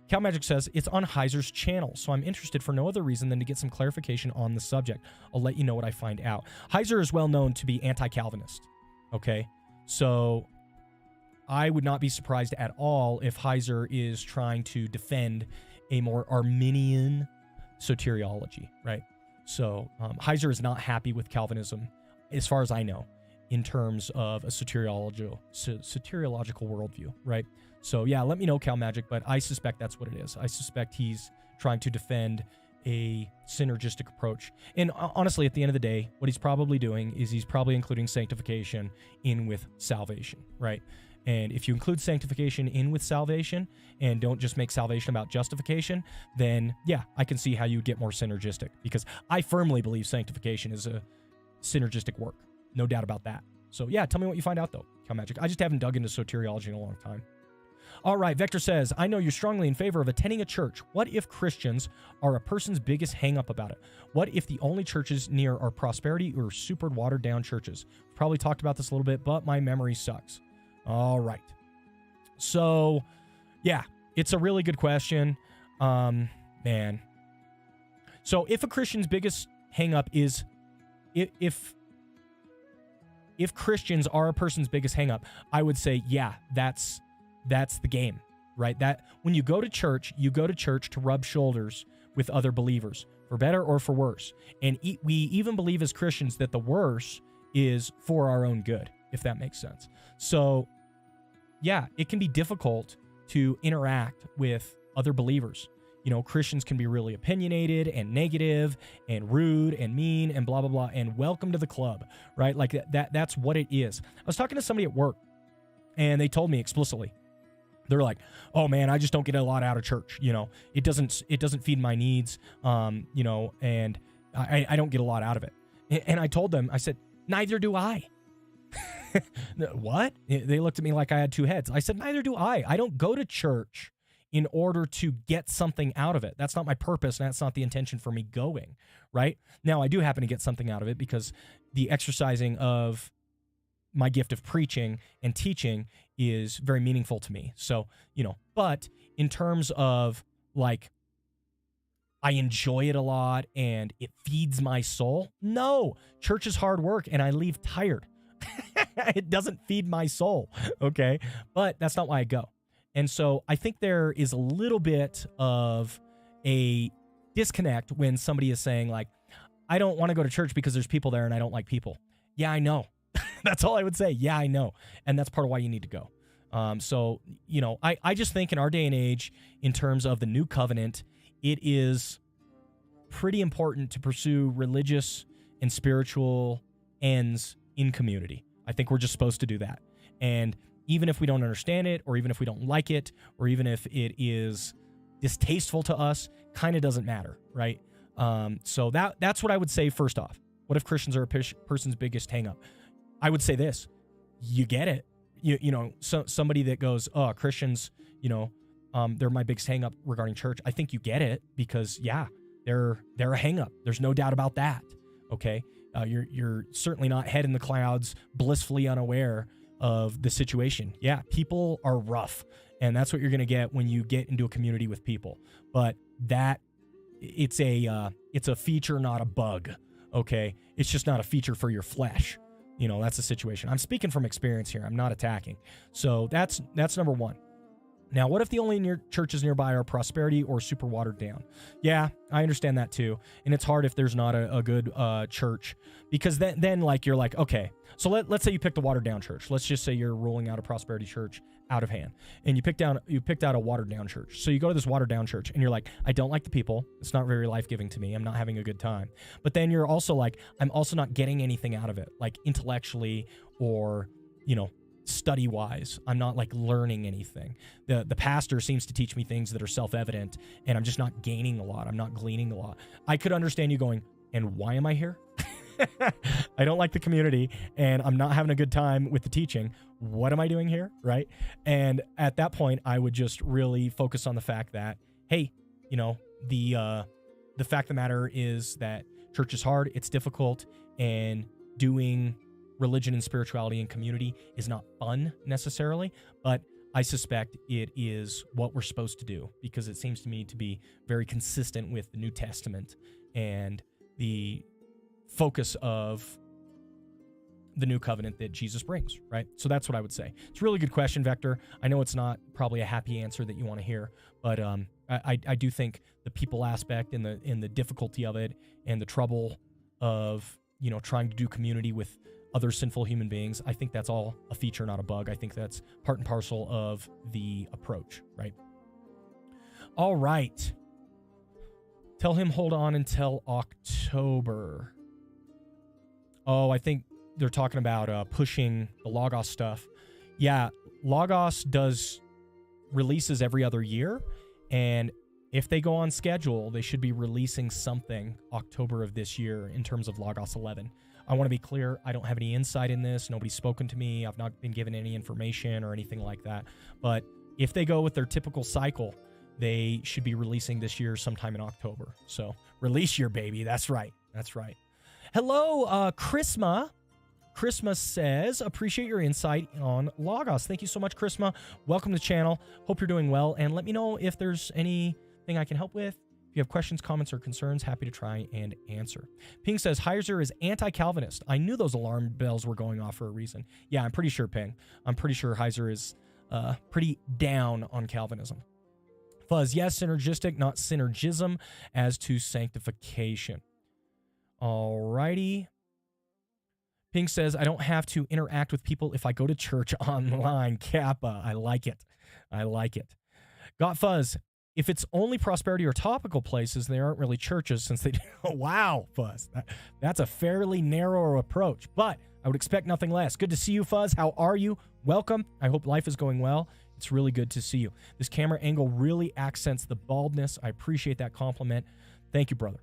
Cal Magic says, it's on Heiser's channel, so I'm interested for no other reason than to get some clarification on the subject. I'll let you know what I find out. Heiser is well known to be anti-Calvinist, okay? So I would not be surprised at all if Heiser is trying to defend a more Arminian soteriology, right? So Heiser is not happy with Calvinism, as far as I know, in terms of a soteriological worldview, right? So yeah, let me know, Cal Magic, but I suspect that's what it is. I suspect he's trying to defend a synergistic approach. And honestly, at the end of the day, what he's probably doing is he's probably including sanctification in with salvation, right? And if you include sanctification in with salvation and don't just make salvation about justification, then yeah, I can see how you get more synergistic, because I firmly believe sanctification is a synergistic work. No doubt about that. So yeah, tell me what you find out though, Cal Magic. I just haven't dug into soteriology in a long time. All right, Vector says, I know you're strongly in favor of attending a church. What if Christians are a person's biggest hang-up about it? What if the only churches near are prosperity or super watered-down churches? Probably talked about this a little bit, but my memory sucks. All right. So, yeah, it's a really good question. Man. So if a Christian's biggest hang-up is... If Christians are a person's biggest hang-up, I would say, yeah, that's the game, right? That when you go to church to rub shoulders with other believers, for better or for worse. And we even believe as Christians that the worse is for our own good, if that makes sense. So, yeah, it can be difficult to interact with other believers. You know, Christians can be really opinionated and negative and rude and mean and blah, blah, blah, and welcome to the club, right? Like that's what it is. I was talking to somebody at work, and they told me explicitly, they're like, oh man, I just don't get a lot out of church. You know, it doesn't feed my needs, you know, and I don't get a lot out of it. And I told them, I said, neither do I. What? They looked at me like I had two heads. I said, neither do I. I don't go to church in order to get something out of it. That's not my purpose, and that's not the intention for me going, right? Now, I do happen to get something out of it because the exercising of my gift of preaching and teaching is very meaningful to me. So, but in terms of like, I enjoy it a lot and it feeds my soul. No, church is hard work and I leave tired. It doesn't feed my soul. Okay. But that's not why I go. And so I think there is a little bit of a disconnect when somebody is saying like, I don't want to go to church because there's people there and I don't like people. Yeah, I know. That's all I would say. Yeah, I know. And that's part of why you need to go. So, I just think in our day and age, in terms of the new covenant, it is pretty important to pursue religious and spiritual ends in community. I think we're just supposed to do that. And even if we don't understand it, or even if we don't like it, or even if it is distasteful to us, kind of doesn't matter, right? So that's what I would say first off. What if Christians are a person's biggest hang up? I would say this. You get it. Somebody that goes, oh, Christians, they're my biggest hang up regarding church. I think you get it because, yeah, they're a hang up. There's no doubt about that. Okay. You're certainly not head in the clouds, blissfully unaware of the situation. Yeah. People are rough, and that's what you're going to get when you get into a community with people. But it's a feature, not a bug. Okay. It's just not a feature for your flesh. That's the situation. I'm speaking from experience here. I'm not attacking. So that's number one. Now, what if the only churches nearby are prosperity or super watered down? Yeah, I understand that too. And it's hard if there's not a good church, because then like you're like, okay, so let's say you picked a watered down church. Let's just say you're ruling out a prosperity church out of hand, and you picked out a watered down church. So you go to this watered down church and you're like, I don't like the people. It's not very life-giving to me. I'm not having a good time. But then you're also like, I'm also not getting anything out of it, like intellectually or, study-wise. I'm not like learning anything. The pastor seems to teach me things that are self-evident, and I'm just not gaining a lot. I'm not gleaning a lot. I could understand you going, and why am I here? I don't like the community, and I'm not having a good time with the teaching. What am I doing here, right? And at that point, I would just really focus on the fact that, hey, the fact of the matter is that church is hard, it's difficult, and doing religion and spirituality and community is not fun necessarily, but I suspect it is what we're supposed to do, because it seems to me to be very consistent with the New Testament and the focus of the new covenant that Jesus brings, right? So that's what I would say. It's a really good question, Vector. I know it's not probably a happy answer that you want to hear, but I do think the people aspect and the difficulty of it and the trouble of, trying to do community with other sinful human beings, I think that's all a feature, not a bug. I think that's part and parcel of the approach, right? All right. Tell him hold on until October. Oh, I think they're talking about pushing the Logos stuff. Yeah, Logos does releases every other year, and if they go on schedule, they should be releasing something October of this year in terms of Logos 11. I want to be clear, I don't have any insight in this. Nobody's spoken to me. I've not been given any information or anything like that. But if they go with their typical cycle, they should be releasing this year sometime in October. So release year, baby. That's right. That's right. Hello, Chrisma. Chrisma says, appreciate your insight on Logos. Thank you so much, Chrisma. Welcome to the channel. Hope you're doing well. And let me know if there's anything I can help with. If you have questions, comments, or concerns, happy to try and answer. Ping says, Heiser is anti-Calvinist. I knew those alarm bells were going off for a reason. Yeah, I'm pretty sure, Ping. I'm pretty sure Heiser is pretty down on Calvinism. Fuzz, yes, synergistic, not synergism, as to sanctification. Alrighty. Ping says, I don't have to interact with people if I go to church online. Kappa, I like it. I like it. Got Fuzz. If it's only prosperity or topical places, they aren't really churches since they do. Wow, Fuzz. That's a fairly narrow approach, but I would expect nothing less. Good to see you, Fuzz. How are you? Welcome. I hope life is going well. It's really good to see you. This camera angle really accents the baldness. I appreciate that compliment. Thank you, brother.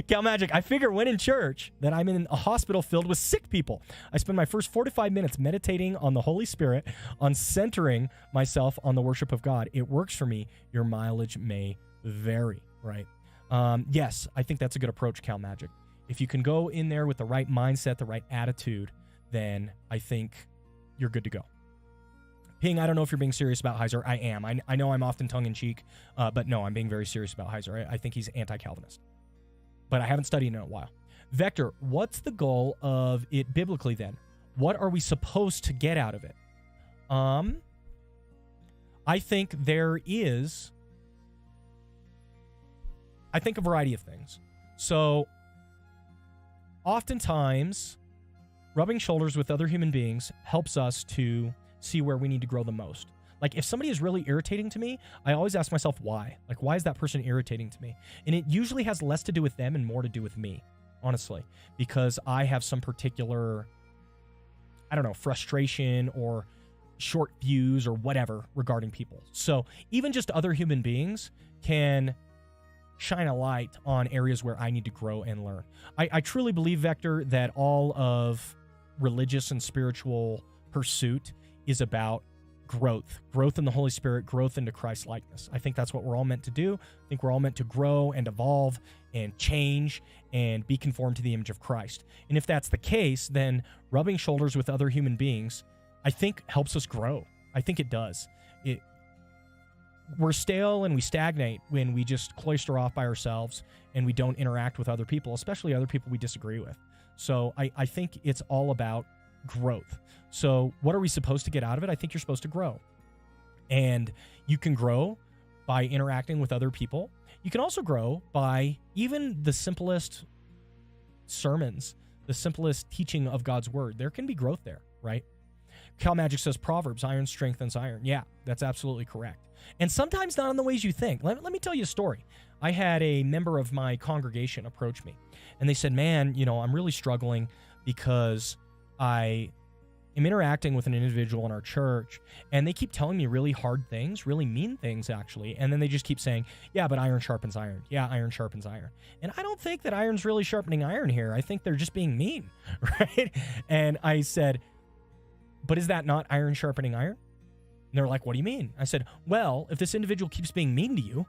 Cal Magic, I figure when in church that I'm in a hospital filled with sick people. I spend my first 45 minutes meditating on the Holy Spirit, on centering myself on the worship of God. It works for me. Your mileage may vary, right? Yes, I think that's a good approach, Cal Magic. If you can go in there with the right mindset, the right attitude, then I think you're good to go. Ping, I don't know if you're being serious about Heiser. I am. I know I'm often tongue-in-cheek, but no, I'm being very serious about Heiser. I think he's anti-Calvinist. But I haven't studied in a while. Vector, what's the goal of it biblically then? What are we supposed to get out of it? I think there is... I think a variety of things. So, oftentimes, rubbing shoulders with other human beings helps us to see where we need to grow the most. Like, if somebody is really irritating to me, I always ask myself why. Like, why is that person irritating to me? And it usually has less to do with them and more to do with me, honestly, because I have some particular, I don't know, frustration or short views or whatever regarding people. So even just other human beings can shine a light on areas where I need to grow and learn. I truly believe, Vector, that all of religious and spiritual pursuit is about growth in the Holy Spirit, growth into Christ likeness. I think that's what we're all meant to do. I think we're all meant to grow and evolve and change and be conformed to the image of Christ. And if that's the case, then rubbing shoulders with other human beings, I think, helps us grow. I think it does. We're stale and we stagnate when we just cloister off by ourselves and we don't interact with other people, especially other people we disagree with. So I think it's all about growth. So what are we supposed to get out of it? I think you're supposed to grow. And you can grow by interacting with other people. You can also grow by even the simplest sermons, the simplest teaching of God's word. There can be growth there, right? Cal Magic says, Proverbs, iron strengthens iron. Yeah, that's absolutely correct. And sometimes not in the ways you think. Let me tell you a story. I had a member of my congregation approach me, and they said, man, I'm really struggling because I am interacting with an individual in our church, and they keep telling me really hard things, really mean things, actually. And then they just keep saying, yeah, but iron sharpens iron. Yeah, iron sharpens iron. And I don't think that iron's really sharpening iron here. I think they're just being mean, right? And I said, but is that not iron sharpening iron? And they're like, what do you mean? I said, well, if this individual keeps being mean to you,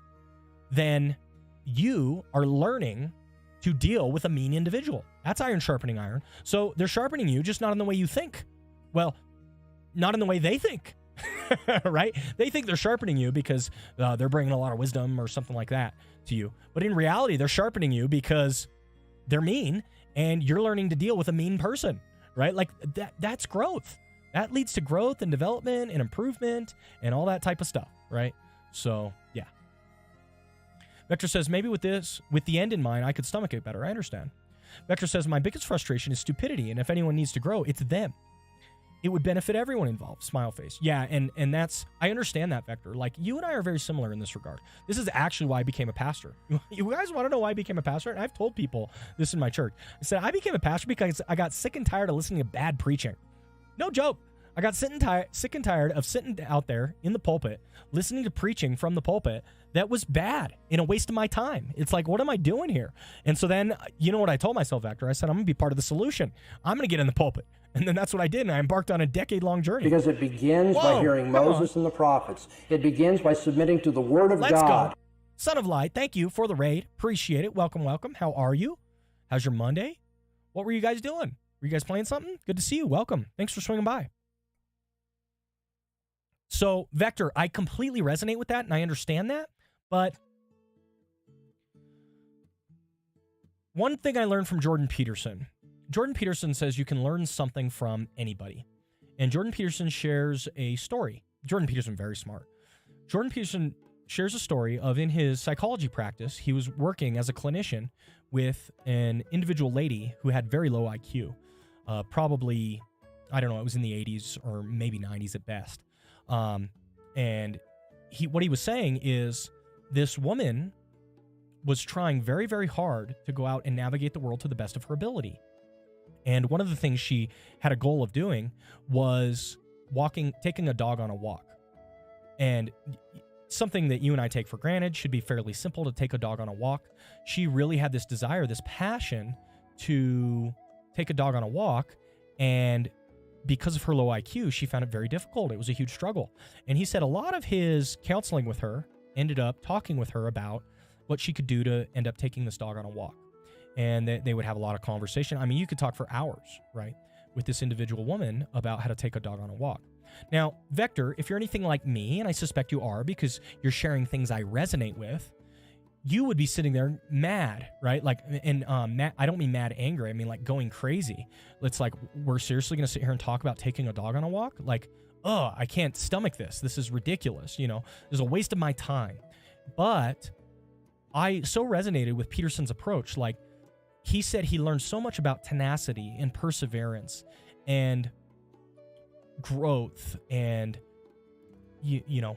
then you are learning to deal with a mean individual. That's iron sharpening iron. So they're sharpening you, just not in the way you think. Well, not in the way they think, right? They think they're sharpening you because they're bringing a lot of wisdom or something like that to you. But in reality, they're sharpening you because they're mean and you're learning to deal with a mean person, right? Like that's growth. That leads to growth and development and improvement and all that type of stuff, right? So, yeah. Vector says, maybe with the end in mind, I could stomach it better. I understand. Vector says, my biggest frustration is stupidity, and if anyone needs to grow, it's them. It would benefit everyone involved. Smile face. Yeah, and that's, I understand that, Vector. Like, you and I are very similar in this regard. This is actually why I became a pastor. You guys want to know why I became a pastor? And I've told people this in my church. I said, I became a pastor because I got sick and tired of listening to bad preaching. No joke. I got sick and tired of sitting out there in the pulpit, listening to preaching from the pulpit that was bad and a waste of my time. It's like, what am I doing here? And so then, you know what I told myself, Vector? I said, I'm going to be part of the solution. I'm going to get in the pulpit. And then that's what I did, and I embarked on a decade-long journey. Because it begins by hearing Moses and the prophets. It begins by submitting to the Word of God. Let's go. Son of Light, thank you for the raid. Appreciate it. Welcome, welcome. How are you? How's your Monday? What were you guys doing? Were you guys playing something? Good to see you. Welcome. Thanks for swinging by. So, Vector, I completely resonate with that, and I understand that, but one thing I learned from Jordan Peterson says you can learn something from anybody, and Jordan Peterson shares a story. Jordan Peterson, very smart. Jordan Peterson shares a story of, in his psychology practice, he was working as a clinician with an individual lady who had very low IQ, probably, I don't know, it was in the 80s or maybe 90s at best. And what he was saying is this woman was trying very, very hard to go out and navigate the world to the best of her ability. And one of the things she had a goal of doing was taking a dog on a walk. And something that you and I take for granted should be fairly simple to take a dog on a walk. She really had this desire, this passion to take a dog on a walk, and because of her low IQ, she found it very difficult. It was a huge struggle. And he said a lot of his counseling with her ended up talking with her about what she could do to end up taking this dog on a walk. And they would have a lot of conversation. I mean, you could talk for hours, right? with this individual woman about how to take a dog on a walk. Now, Vector, if you're anything like me, and I suspect you are because you're sharing things I resonate with, you would be sitting there mad, right? Like, and I don't mean mad anger. I mean like going crazy. It's like, we're seriously going to sit here and talk about taking a dog on a walk? Like, oh, I can't stomach this. This is ridiculous. You know, this is a waste of my time. But I so resonated with Peterson's approach. Like, he said he learned so much about tenacity and perseverance and growth and, you know,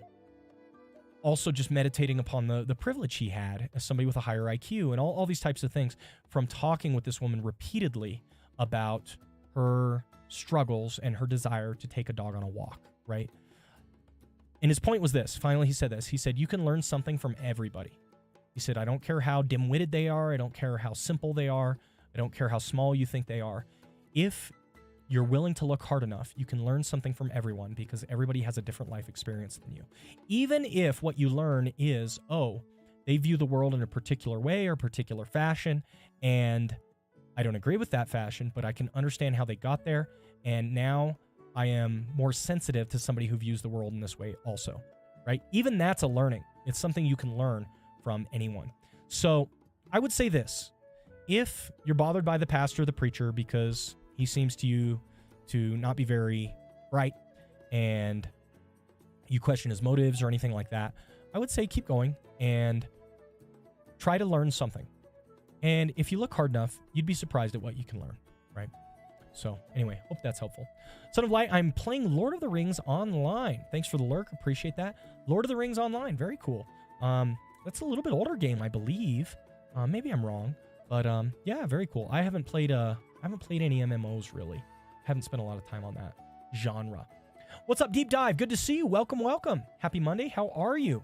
also just meditating upon the privilege he had as somebody with a higher IQ and all these types of things from talking with this woman repeatedly about her struggles and her desire to take a dog on a walk, right? And his point was this. Finally, he said this. He said, you can learn something from everybody. He said, I don't care how dim-witted they are. I don't care how simple they are. I don't care how small you think they are. If you're willing to look hard enough, you can learn something from everyone because everybody has a different life experience than you. Even if what you learn is, oh, they view the world in a particular way or particular fashion, and I don't agree with that fashion, but I can understand how they got there, and now I am more sensitive to somebody who views the world in this way also, right? Even that's a learning. It's something you can learn from anyone. So I would say this. If you're bothered by the pastor or the preacher because he seems to you to not be very bright and you question his motives or anything like that, I would say keep going and try to learn something. And if you look hard enough, you'd be surprised at what you can learn, right? So anyway, hope that's helpful. Son of Light, I'm playing Lord of the Rings Online. Thanks for the lurk. Appreciate that. Lord of the Rings Online. Very cool. That's a little bit older game, I believe. Maybe I'm wrong. But yeah, very cool. I haven't played any MMOs really. Haven't spent a lot of time on that genre. What's up, Deep Dive? Good to see you. Welcome, welcome. Happy Monday. How are you?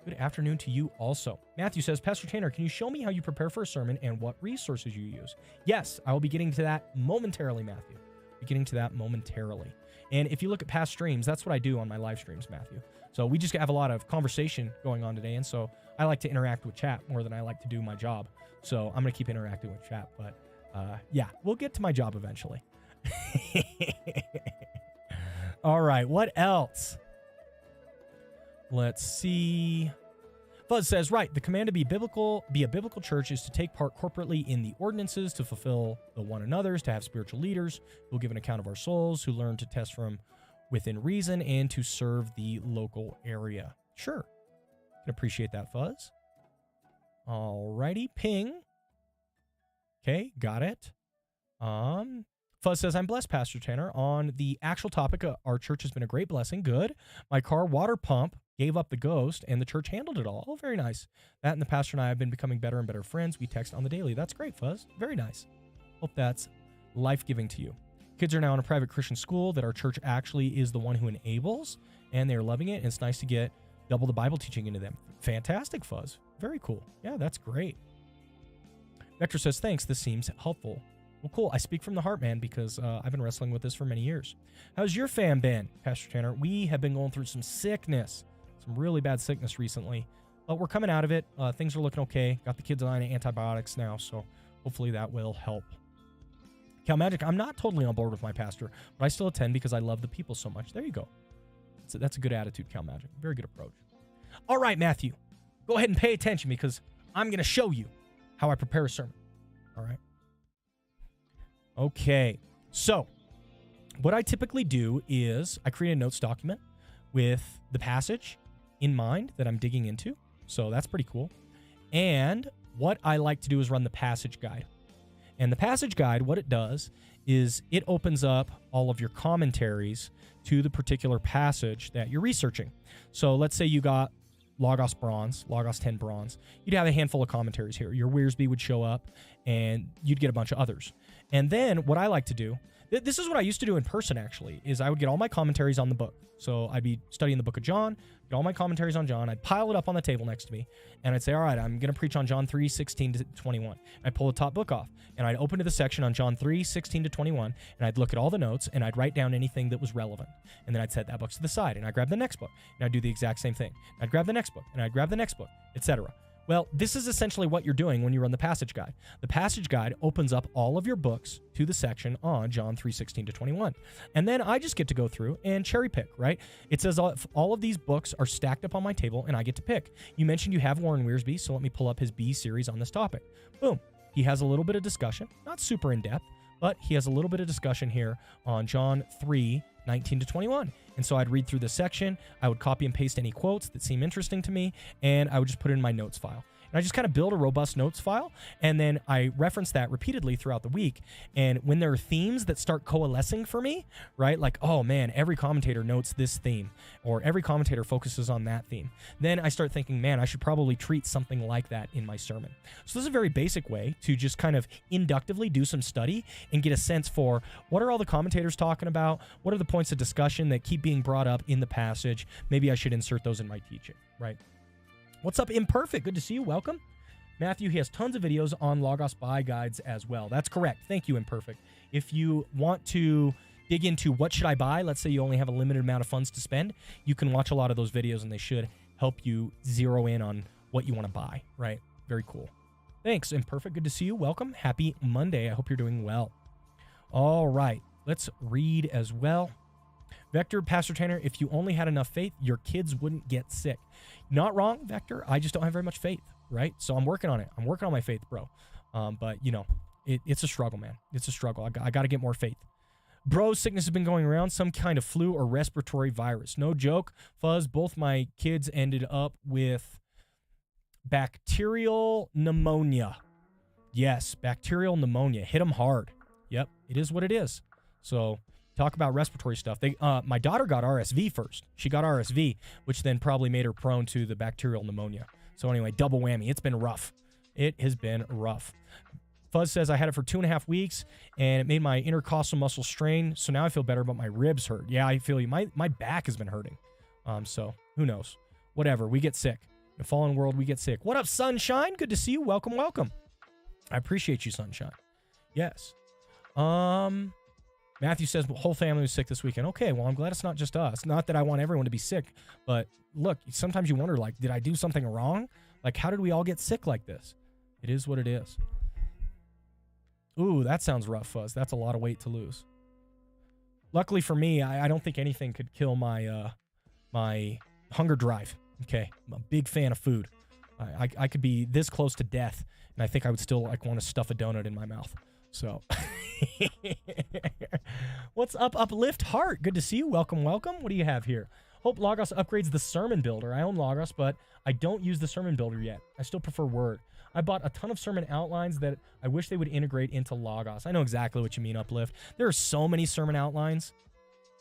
Good afternoon to you also. Matthew says, Pastor Tanner, can you show me how you prepare for a sermon and what resources you use? Yes, I will be getting to that momentarily, Matthew. Beginning to that momentarily. And if you look at past streams, that's what I do on my live streams, Matthew. So we just have a lot of conversation going on today, and so I like to interact with chat more than I like to do my job. So I'm going to keep interacting with chat, but yeah, we'll get to my job eventually. All right, what else? Let's see. Fuzz says, right, the command to be a biblical church is to take part corporately in the ordinances, to fulfill the one another's, to have spiritual leaders who will give an account of our souls, who learn to test from within reason, and to serve the local area. Sure. Can appreciate that, Fuzz. Alrighty, ping. Okay, got it. Fuzz says, I'm blessed, Pastor Tanner. On the actual topic, our church has been a great blessing. Good. My car water pump gave up the ghost, and the church handled it all. Oh, very nice. That and the pastor and I have been becoming better and better friends. We text on the daily. That's great, Fuzz. Very nice. Hope that's life-giving to you. Kids are now in a private Christian school that our church actually is the one who enables, and they're loving it, and it's nice to get double the Bible teaching into them. Fantastic, Fuzz. Very cool. Yeah, that's great. Vector says, thanks. This seems helpful. Well, cool. I speak from the heart, man, because I've been wrestling with this for many years. How's your fam been, Pastor Tanner? We have been going through some sickness, some really bad sickness recently, but we're coming out of it. Things are looking okay. Got the kids on antibiotics now, so hopefully that will help. Cal Magic, I'm not totally on board with my pastor, but I still attend because I love the people so much. There you go. That's a good attitude, Cal Magic. Very good approach. All right, Matthew, go ahead and pay attention because I'm going to show you how I prepare a sermon. All right. Okay. So what I typically do is I create a notes document with the passage in mind that I'm digging into. So that's pretty cool. And what I like to do is run the passage guide. And the passage guide, what it does is it opens up all of your commentaries to the particular passage that you're researching. So let's say you got Logos Bronze, Logos 10 Bronze. You'd have a handful of commentaries here. Your Wearsby would show up, and you'd get a bunch of others. And then what I like to do, this is what I used to do in person, actually, is I would get all my commentaries on the book. So I'd be studying the book of John, get all my commentaries on John. I'd pile it up on the table next to me, and I'd say, all right, I'm going to preach on John 3:16 to 21. I'd pull the top book off, and I'd open to the section on John 3:16 to 21, and I'd look at all the notes, and I'd write down anything that was relevant. And then I'd set that book to the side, and I'd grab the next book, and I'd do the exact same thing. I'd grab the next book, and I'd grab the next book, etc. Well, this is essentially what you're doing when you run the Passage Guide. The Passage Guide opens up all of your books to the section on John 3:16 to 21. And then I just get to go through and cherry pick, right? It says all of these books are stacked up on my table and I get to pick. You mentioned you have Warren Wiersbe, so let me pull up his B series on this topic. Boom. He has a little bit of discussion, not super in depth, but he has a little bit of discussion here on John 3:19 to 21. And so I'd read through this section, I would copy and paste any quotes that seem interesting to me, and I would just put it in my notes file. And I just kind of build a robust notes file, and then I reference that repeatedly throughout the week. And when there are themes that start coalescing for me, right, like, oh man, every commentator notes this theme, or every commentator focuses on that theme, then I start thinking, man, I should probably treat something like that in my sermon. So this is a very basic way to just kind of inductively do some study and get a sense for what are all the commentators talking about, what are the points of discussion that keep being brought up in the passage. Maybe I should insert those in my teaching, right? What's up, Imperfect? Good to see you. Welcome. Matthew, he has tons of videos on Logos Buy guides as well. That's correct. Thank you, Imperfect. If you want to dig into what should I buy, let's say you only have a limited amount of funds to spend, you can watch a lot of those videos and they should help you zero in on what you want to buy, right? Very cool. Thanks, Imperfect. Good to see you. Welcome. Happy Monday. I hope you're doing well. All right. Let's read as well. Vector, Pastor Tanner, if you only had enough faith, your kids wouldn't get sick. Not wrong, Vector. I just don't have very much faith, right? So I'm working on it. I'm working on my faith, bro. But, you know, it's a struggle, man. It's a struggle. I got to get more faith. Bro, sickness has been going around, some kind of flu or respiratory virus. No joke. Fuzz, both my kids ended up with bacterial pneumonia. Yes, bacterial pneumonia. Hit them hard. Yep, it is what it is. So talk about respiratory stuff. My daughter got RSV first. She got RSV, which then probably made her prone to the bacterial pneumonia. So anyway, double whammy. It's been rough. It has been rough. Fuzz says, I had it for 2.5 weeks, and it made my intercostal muscle strain, so now I feel better, but my ribs hurt. Yeah, I feel you. My back has been hurting. So who knows? Whatever. We get sick. In the fallen world, we get sick. What up, Sunshine? Good to see you. Welcome, welcome. I appreciate you, Sunshine. Yes. Matthew says, whole family was sick this weekend. Okay, well, I'm glad it's not just us. Not that I want everyone to be sick, but look, sometimes you wonder, like, did I do something wrong? Like, how did we all get sick like this? It is what it is. Ooh, that sounds rough, Fuzz. That's a lot of weight to lose. Luckily for me, I don't think anything could kill my my hunger drive. Okay, I'm a big fan of food. I could be this close to death, and I think I would still like want to stuff a donut in my mouth. So, what's up, Uplift Heart? Good to see you. Welcome, welcome. What do you have here? Hope Logos upgrades the Sermon Builder. I own Logos, but I don't use the Sermon Builder yet. I still prefer Word. I bought a ton of sermon outlines that I wish they would integrate into Logos. I know exactly what you mean, Uplift. There are so many sermon outlines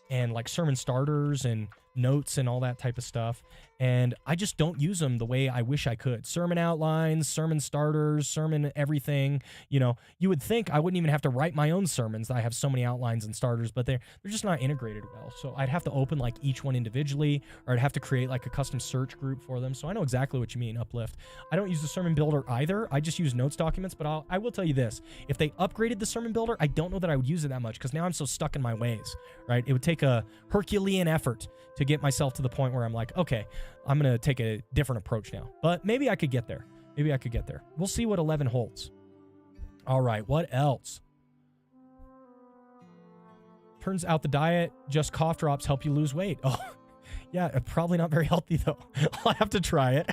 and like sermon starters and notes and all that type of stuff, and I just don't use them the way I wish I could. Sermon outlines, sermon starters, sermon everything. You know, you would think I wouldn't even have to write my own sermons. I have so many outlines and starters, but they're just not integrated well. So I'd have to open like each one individually, or I'd have to create like a custom search group for them. So I know exactly what you mean, Uplift. I don't use the Sermon Builder either. I just use notes documents, but I will tell you this. If they upgraded the Sermon Builder, I don't know that I would use it that much because now I'm so stuck in my ways, right? It would take a Herculean effort to get myself to the point where I'm like, okay, I'm going to take a different approach now. But maybe I could get there. Maybe I could get there. We'll see what 11 holds. All right, what else? Turns out the diet, just cough drops help you lose weight. Oh, yeah, probably not very healthy, though. I'll have to try it.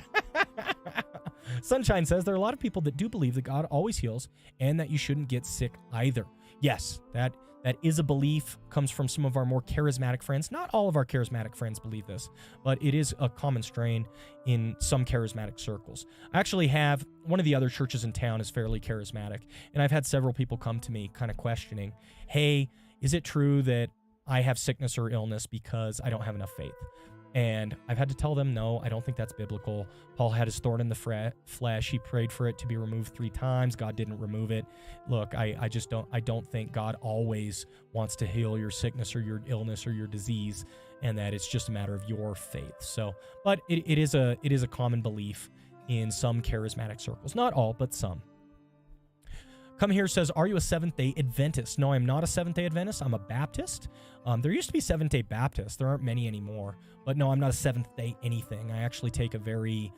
Sunshine says there are a lot of people that do believe that God always heals and that you shouldn't get sick either. Yes, that is a belief, comes from some of our more charismatic friends. Not all of our charismatic friends believe this, but it is a common strain in some charismatic circles. I actually have one of the other churches in town is fairly charismatic, and I've had several people come to me kind of questioning, hey, is it true that I have sickness or illness because I don't have enough faith? And I've had to tell them, no, I don't think that's biblical. Paul had his thorn in the flesh. He prayed for it to be removed 3 times. God didn't remove it. Look, I don't think God always wants to heal your sickness or your illness or your disease, and that it's just a matter of your faith. So, but it is a common belief in some charismatic circles. Not all, but some. Come Here says, are you a Seventh-day Adventist? No, I'm not a Seventh-day Adventist. I'm a Baptist. There used to be Seventh-day Baptists. There aren't many anymore. But no, I'm not a Seventh-day anything. I actually take a very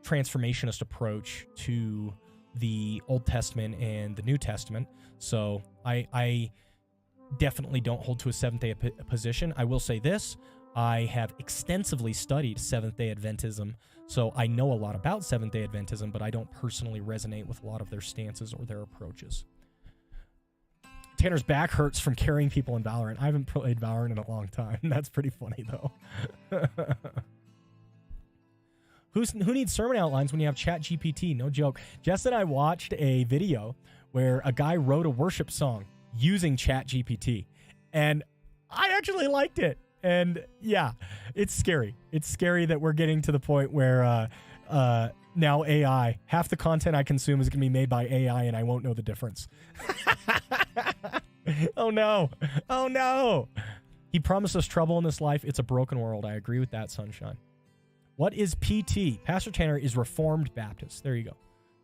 transformationist approach to the Old Testament and the New Testament. So I definitely don't hold to a Seventh-day position. I will say this. I have extensively studied Seventh-day Adventism, so I know a lot about Seventh-day Adventism, but I don't personally resonate with a lot of their stances or their approaches. Tanner's back hurts from carrying people in Valorant. I haven't played Valorant in a long time. That's pretty funny, though. Who needs sermon outlines when you have ChatGPT? No joke. Jess and I watched a video where a guy wrote a worship song using ChatGPT, and I actually liked it. And yeah, it's scary. It's scary that we're getting to the point where now AI, half the content I consume is going to be made by AI, and I won't know the difference. Oh no. Oh no. He promised us trouble in this life. It's a broken world. I agree with that, Sunshine. What is PT? Pastor Tanner is Reformed Baptist. There you go.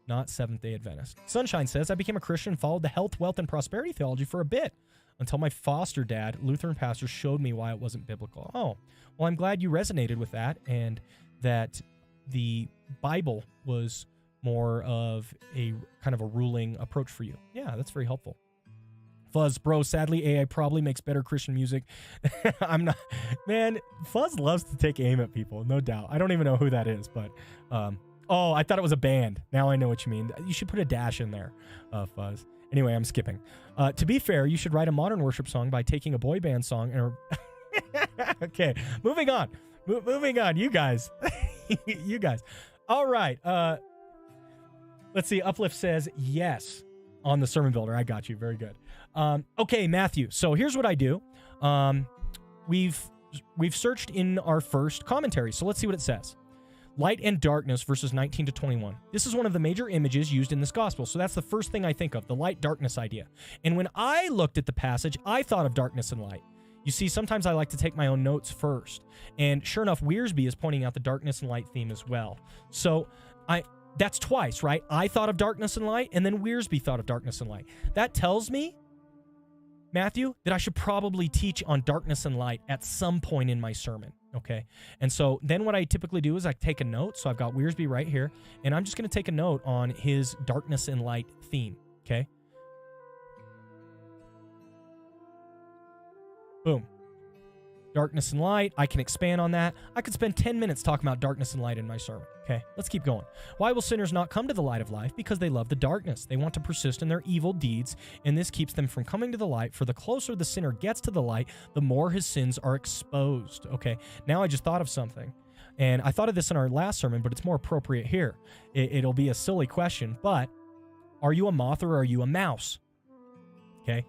Not Seventh-day Adventist. Sunshine says, I became a Christian and followed the health, wealth, and prosperity theology for a bit until my foster dad, Lutheran pastor, showed me why it wasn't biblical. Oh, well, I'm glad you resonated with that and that the Bible was more of a kind of a ruling approach for you. Yeah, that's very helpful. Fuzz, bro, sadly, AI probably makes better Christian music. I'm not, man, Fuzz loves to take aim at people, no doubt. I don't even know who that is, but, oh, I thought it was a band. Now I know what you mean. You should put a dash in there, Fuzz. Anyway, I'm skipping. To be fair, you should write a modern worship song by taking a boy band song and... Okay, moving on. Moving on, you guys. You guys. All right. Let's see. Uplift says yes on the sermon builder. I got you. Very good. Okay, Matthew. So here's what I do. We've searched in our first commentary. So let's see what it says. Light and darkness, verses 19 to 21. This is one of the major images used in this gospel. So that's the first thing I think of, the light-darkness idea. And when I looked at the passage, I thought of darkness and light. You see, sometimes I like to take my own notes first. And sure enough, Wearsby is pointing out the darkness and light theme as well. So that's twice, right? I thought of darkness and light, and then Wearsby thought of darkness and light. That tells me, Matthew, that I should probably teach on darkness and light at some point in my sermon. Okay. And so then what I typically do is I take a note. So I've got Wearsby right here, and I'm just going to take a note on his darkness and light theme. Okay. Boom. Darkness and light. I can expand on that. I could spend 10 minutes talking about darkness and light in my sermon. Okay, let's keep going. Why will sinners not come to the light of life? Because they love the darkness. They want to persist in their evil deeds, and this keeps them from coming to the light. For the closer the sinner gets to the light, the more his sins are exposed. Okay, now I just thought of something. And I thought of this in our last sermon, but it's more appropriate here. It'll be a silly question, but are you a moth or are you a mouse? Okay,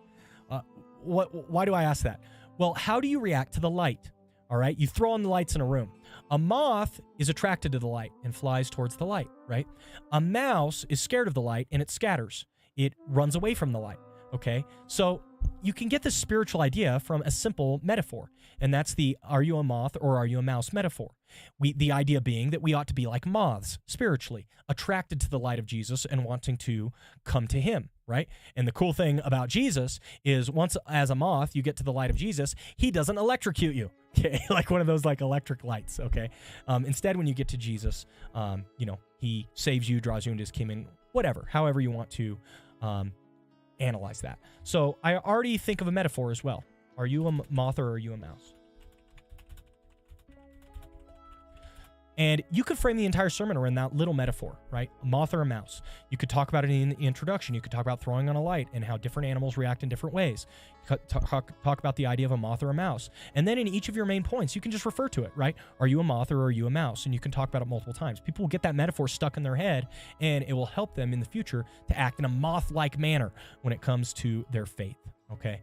why do I ask that? Well, how do you react to the light? All right, you throw on the lights in a room. A moth is attracted to the light and flies towards the light, right? A mouse is scared of the light and it scatters. It runs away from the light, okay? So you can get this spiritual idea from a simple metaphor, and that's the are you a moth or are you a mouse metaphor. The idea being that we ought to be like moths spiritually, attracted to the light of Jesus and wanting to come to him, right? And the cool thing about Jesus is once as a moth you get to the light of Jesus, he doesn't electrocute you, okay? Like one of those like electric lights, okay? Instead, when you get to Jesus, he saves you, draws you into his kingdom, whatever, however you want to analyze that. So I already think of a metaphor as well. Are you a moth or are you a mouse? And you could frame the entire sermon around that little metaphor, right? A moth or a mouse. You could talk about it in the introduction. You could talk about throwing on a light and how different animals react in different ways. Talk about the idea of a moth or a mouse. And then in each of your main points, you can just refer to it, right? Are you a moth or are you a mouse? And you can talk about it multiple times. People will get that metaphor stuck in their head, and it will help them in the future to act in a moth-like manner when it comes to their faith, okay?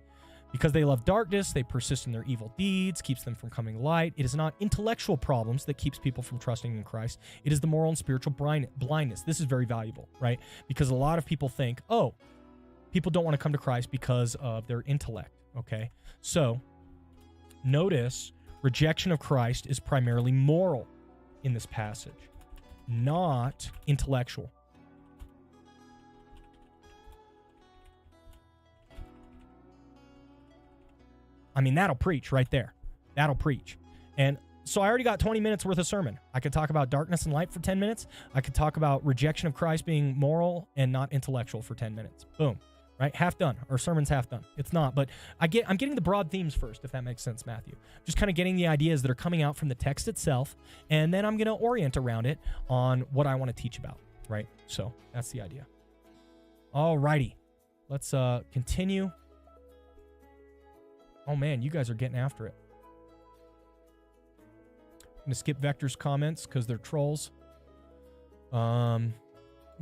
Because they love darkness, they persist in their evil deeds, keeps them from coming to light. It is not intellectual problems that keeps people from trusting in Christ. It is the moral and spiritual blindness. This is very valuable, right? Because a lot of people think, oh, people don't want to come to Christ because of their intellect, okay? So notice rejection of Christ is primarily moral in this passage, not intellectual. I mean, that'll preach right there. That'll preach. And So I already got 20 minutes worth of sermon. I could talk about darkness and light for 10 minutes. I could talk about rejection of Christ being moral and not intellectual for 10 minutes. Boom. Right? Half done. Our sermon's half done. It's not, but I'm getting the broad themes first, if that makes sense, Matthew. Just kind of getting the ideas that are coming out from the text itself, and then I'm going to orient around it on what I want to teach about, right? So that's the idea. All righty. Let's continue. Oh, man, you guys are getting after it. I'm going to skip Vector's comments because they're trolls. I'm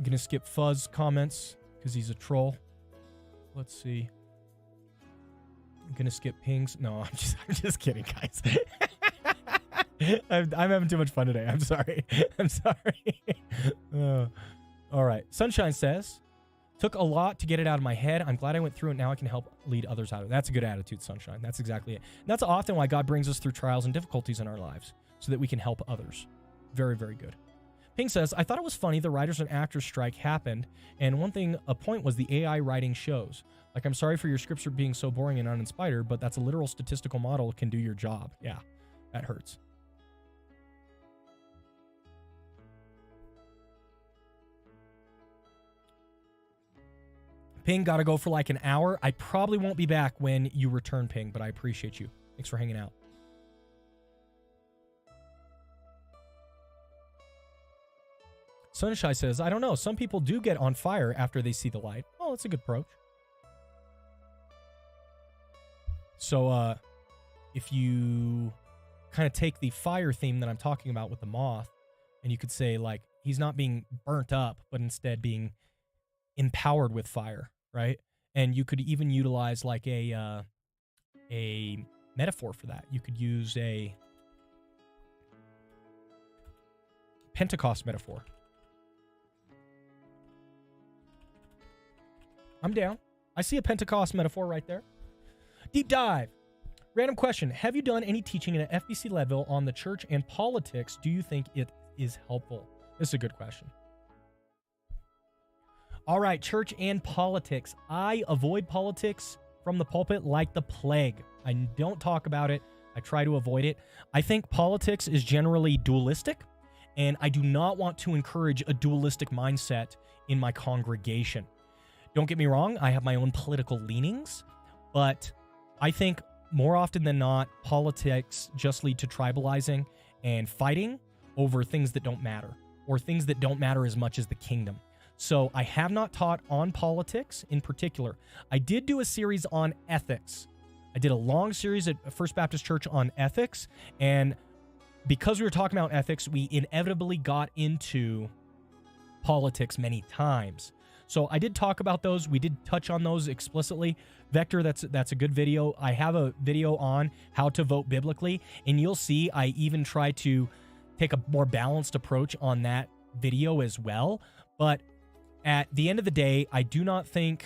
going to skip Fuzz comments because he's a troll. Let's see. I'm going to skip Pings. No, I'm just kidding, guys. I'm having too much fun today. I'm sorry. I'm sorry. All right. Sunshine says, took a lot to get it out of my head. I'm glad I went through it. Now I can help lead others out of it. That's a good attitude, Sunshine. That's exactly it. And that's often why God brings us through trials and difficulties in our lives, so that we can help others. Very, very good. Ping says, I thought it was funny the writers and actors strike happened, and a point was the AI writing shows. Like, I'm sorry for your scripts being so boring and uninspired, but that's a literal statistical model that can do your job. Yeah, that hurts. Ping, gotta go for like an hour. I probably won't be back when you return, Ping, but I appreciate you. Thanks for hanging out. Sunshine says, I don't know. Some people do get on fire after they see the light. Oh, that's a good approach. So, if you kind of take the fire theme that I'm talking about with the moth, and you could say, like, he's not being burnt up, but instead being empowered with fire, right? And you could even utilize, like, a metaphor for that. You could use a Pentecost metaphor. I'm down. I see a Pentecost metaphor right there. Deep dive. Random question. Have you done any teaching at an FBC level on the church and politics? Do you think it is helpful? This is a good question. All right, church and politics. I avoid politics from the pulpit like the plague. I don't talk about it. I try to avoid it. I think politics is generally dualistic, and I do not want to encourage a dualistic mindset in my congregation. Don't get me wrong, I have my own political leanings, but I think more often than not, politics just lead to tribalizing and fighting over things that don't matter, or things that don't matter as much as the kingdom. So I have not taught on politics in particular. I did do a series on ethics. I did a long series at First Baptist Church on ethics, and because we were talking about ethics, we inevitably got into politics many times. So I did talk about those. We did touch on those explicitly. Vector, that's a good video. I have a video on how to vote biblically, and you'll see I even try to take a more balanced approach on that video as well. But at the end of the day, I do not think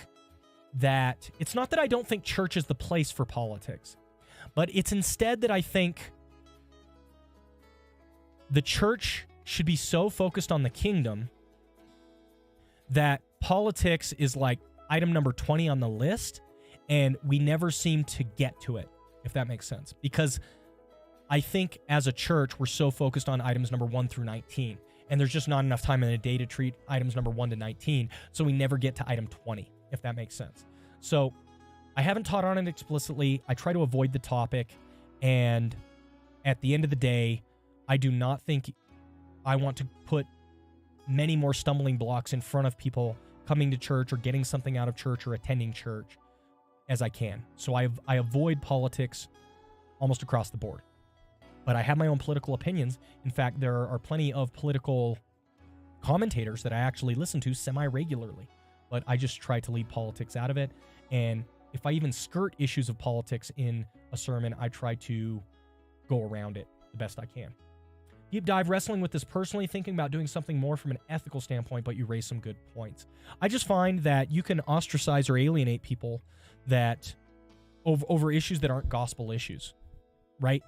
that, it's not that I don't think church is the place for politics, but it's instead that I think the church should be so focused on the kingdom that politics is like item number 20 on the list, and we never seem to get to it, if that makes sense. Because I think as a church, we're so focused on items number 1 through 19, and there's just not enough time in a day to treat items number 1 to 19, so we never get to item 20, if that makes sense. So I haven't taught on it explicitly. I try to avoid the topic, and at the end of the day, I do not think I want to put many more stumbling blocks in front of people coming to church or getting something out of church or attending church as I can. So I avoid politics almost across the board. But I have my own political opinions. In fact, there are plenty of political commentators that I actually listen to semi-regularly. But I just try to leave politics out of it. And if I even skirt issues of politics in a sermon, I try to go around it the best I can. Deep dive, wrestling with this personally, thinking about doing something more from an ethical standpoint, but you raise some good points. I just find that you can ostracize or alienate people that over issues that aren't gospel issues, right?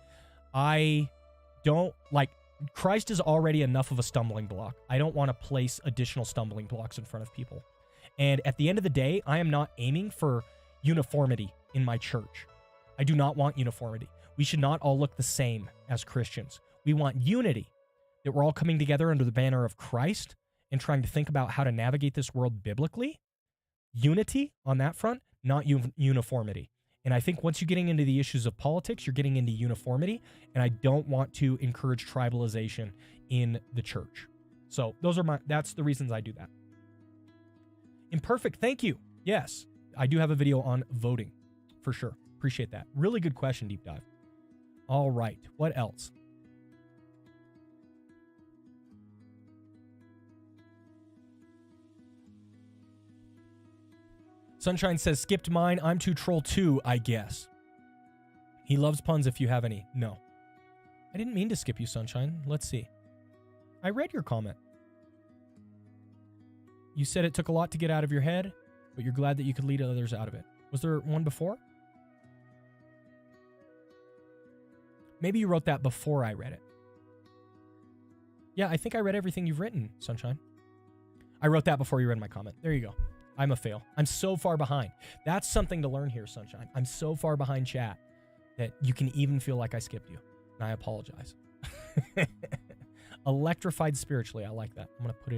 I don't like, Christ is already enough of a stumbling block. I don't want to place additional stumbling blocks in front of people. And at the end of the day, I am not aiming for uniformity in my church. I do not want uniformity. We should not all look the same as Christians. We want unity, that we're all coming together under the banner of Christ and trying to think about how to navigate this world biblically. Unity on that front, not uniformity. And I think once you're getting into the issues of politics, you're getting into uniformity, and I don't want to encourage tribalization in the church. So that's the reasons I do that. Imperfect, thank you. Yes, I do have a video on voting, for sure. Appreciate that. Really good question, Deep Dive. All right, what else? Sunshine says, skipped mine. I'm too troll too, I guess. He loves puns if you have any. No. I didn't mean to skip you, Sunshine. Let's see. I read your comment. You said it took a lot to get out of your head, but you're glad that you could lead others out of it. Was there one before? Maybe you wrote that before I read it. Yeah, I think I read everything you've written, Sunshine. I wrote that before you read my comment. There you go. I'm a fail. I'm so far behind. That's something to learn here, Sunshine. I'm so far behind chat that you can even feel like I skipped you. And I apologize. Electrified spiritually. I like that. I'm going to put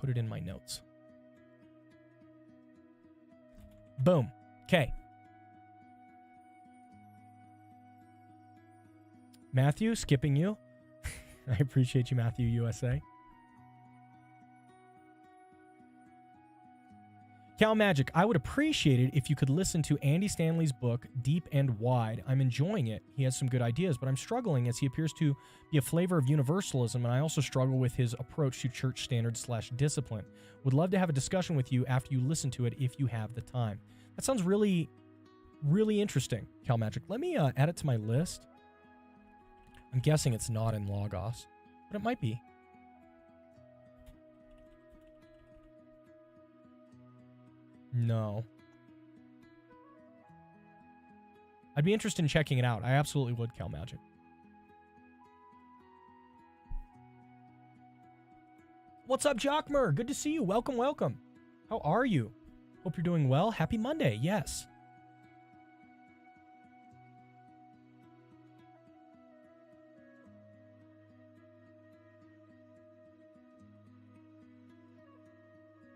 it in my notes. Boom. Okay. Matthew, skipping you. I appreciate you, Matthew USA. Cal Magic, I would appreciate it if you could listen to Andy Stanley's book, Deep and Wide. I'm enjoying it. He has some good ideas, but I'm struggling as he appears to be a flavor of universalism, and I also struggle with his approach to church standards / discipline. Would love to have a discussion with you after you listen to it if you have the time. That sounds really, really interesting, Cal Magic. Let me add it to my list. I'm guessing it's not in Logos, but it might be. No. I'd be interested in checking it out. I absolutely would, Cal Magic. What's up, Jockmer? Good to see you. Welcome, welcome. How are you? Hope you're doing well. Happy Monday. Yes.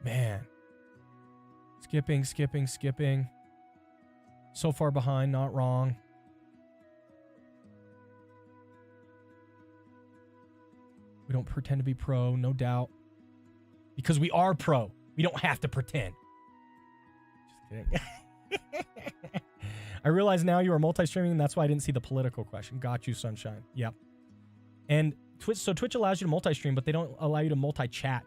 Man. Skipping. So far behind, not wrong. We don't pretend to be pro, no doubt. Because we are pro. We don't have to pretend. Just kidding. I realize now you are multi-streaming, and that's why I didn't see the political question. Got you, Sunshine. Yep. And Twitch allows you to multi-stream, but they don't allow you to multi-chat,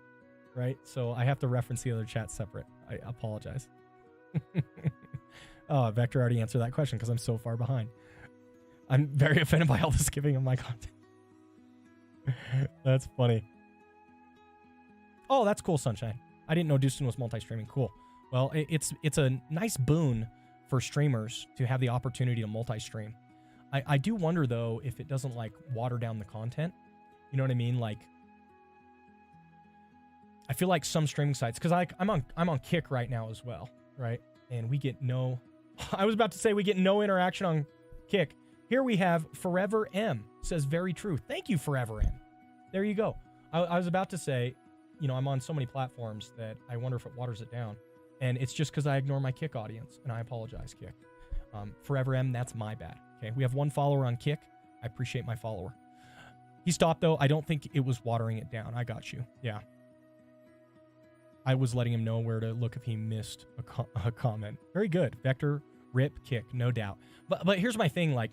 right? So I have to reference the other chat separate. I apologize. Oh, Vector already answered that question because I'm so far behind. I'm very offended by all the skipping of my content. That's funny. Oh, that's cool, Sunshine. I didn't know Dustin was multi-streaming. Cool. Well, it's a nice boon for streamers to have the opportunity to multi-stream. I do wonder, though, if it doesn't, like, water down the content. You know what I mean? Like, I feel like some streaming sites, because I'm on Kick right now as well, right? And we get no... I was about to say we get no interaction on Kick. Here we have Forever M. Says, very true. Thank you, Forever M. There you go. I was about to say, you know, I'm on so many platforms that I wonder if it waters it down. And it's just because I ignore my Kick audience, and I apologize, Kick. Forever M, that's my bad. Okay, we have one follower on Kick. I appreciate my follower. He stopped, though. I don't think it was watering it down. I got you. Yeah. I was letting him know where to look if he missed a comment. Very good. Vector, rip, Kick, no doubt. But here's my thing, like,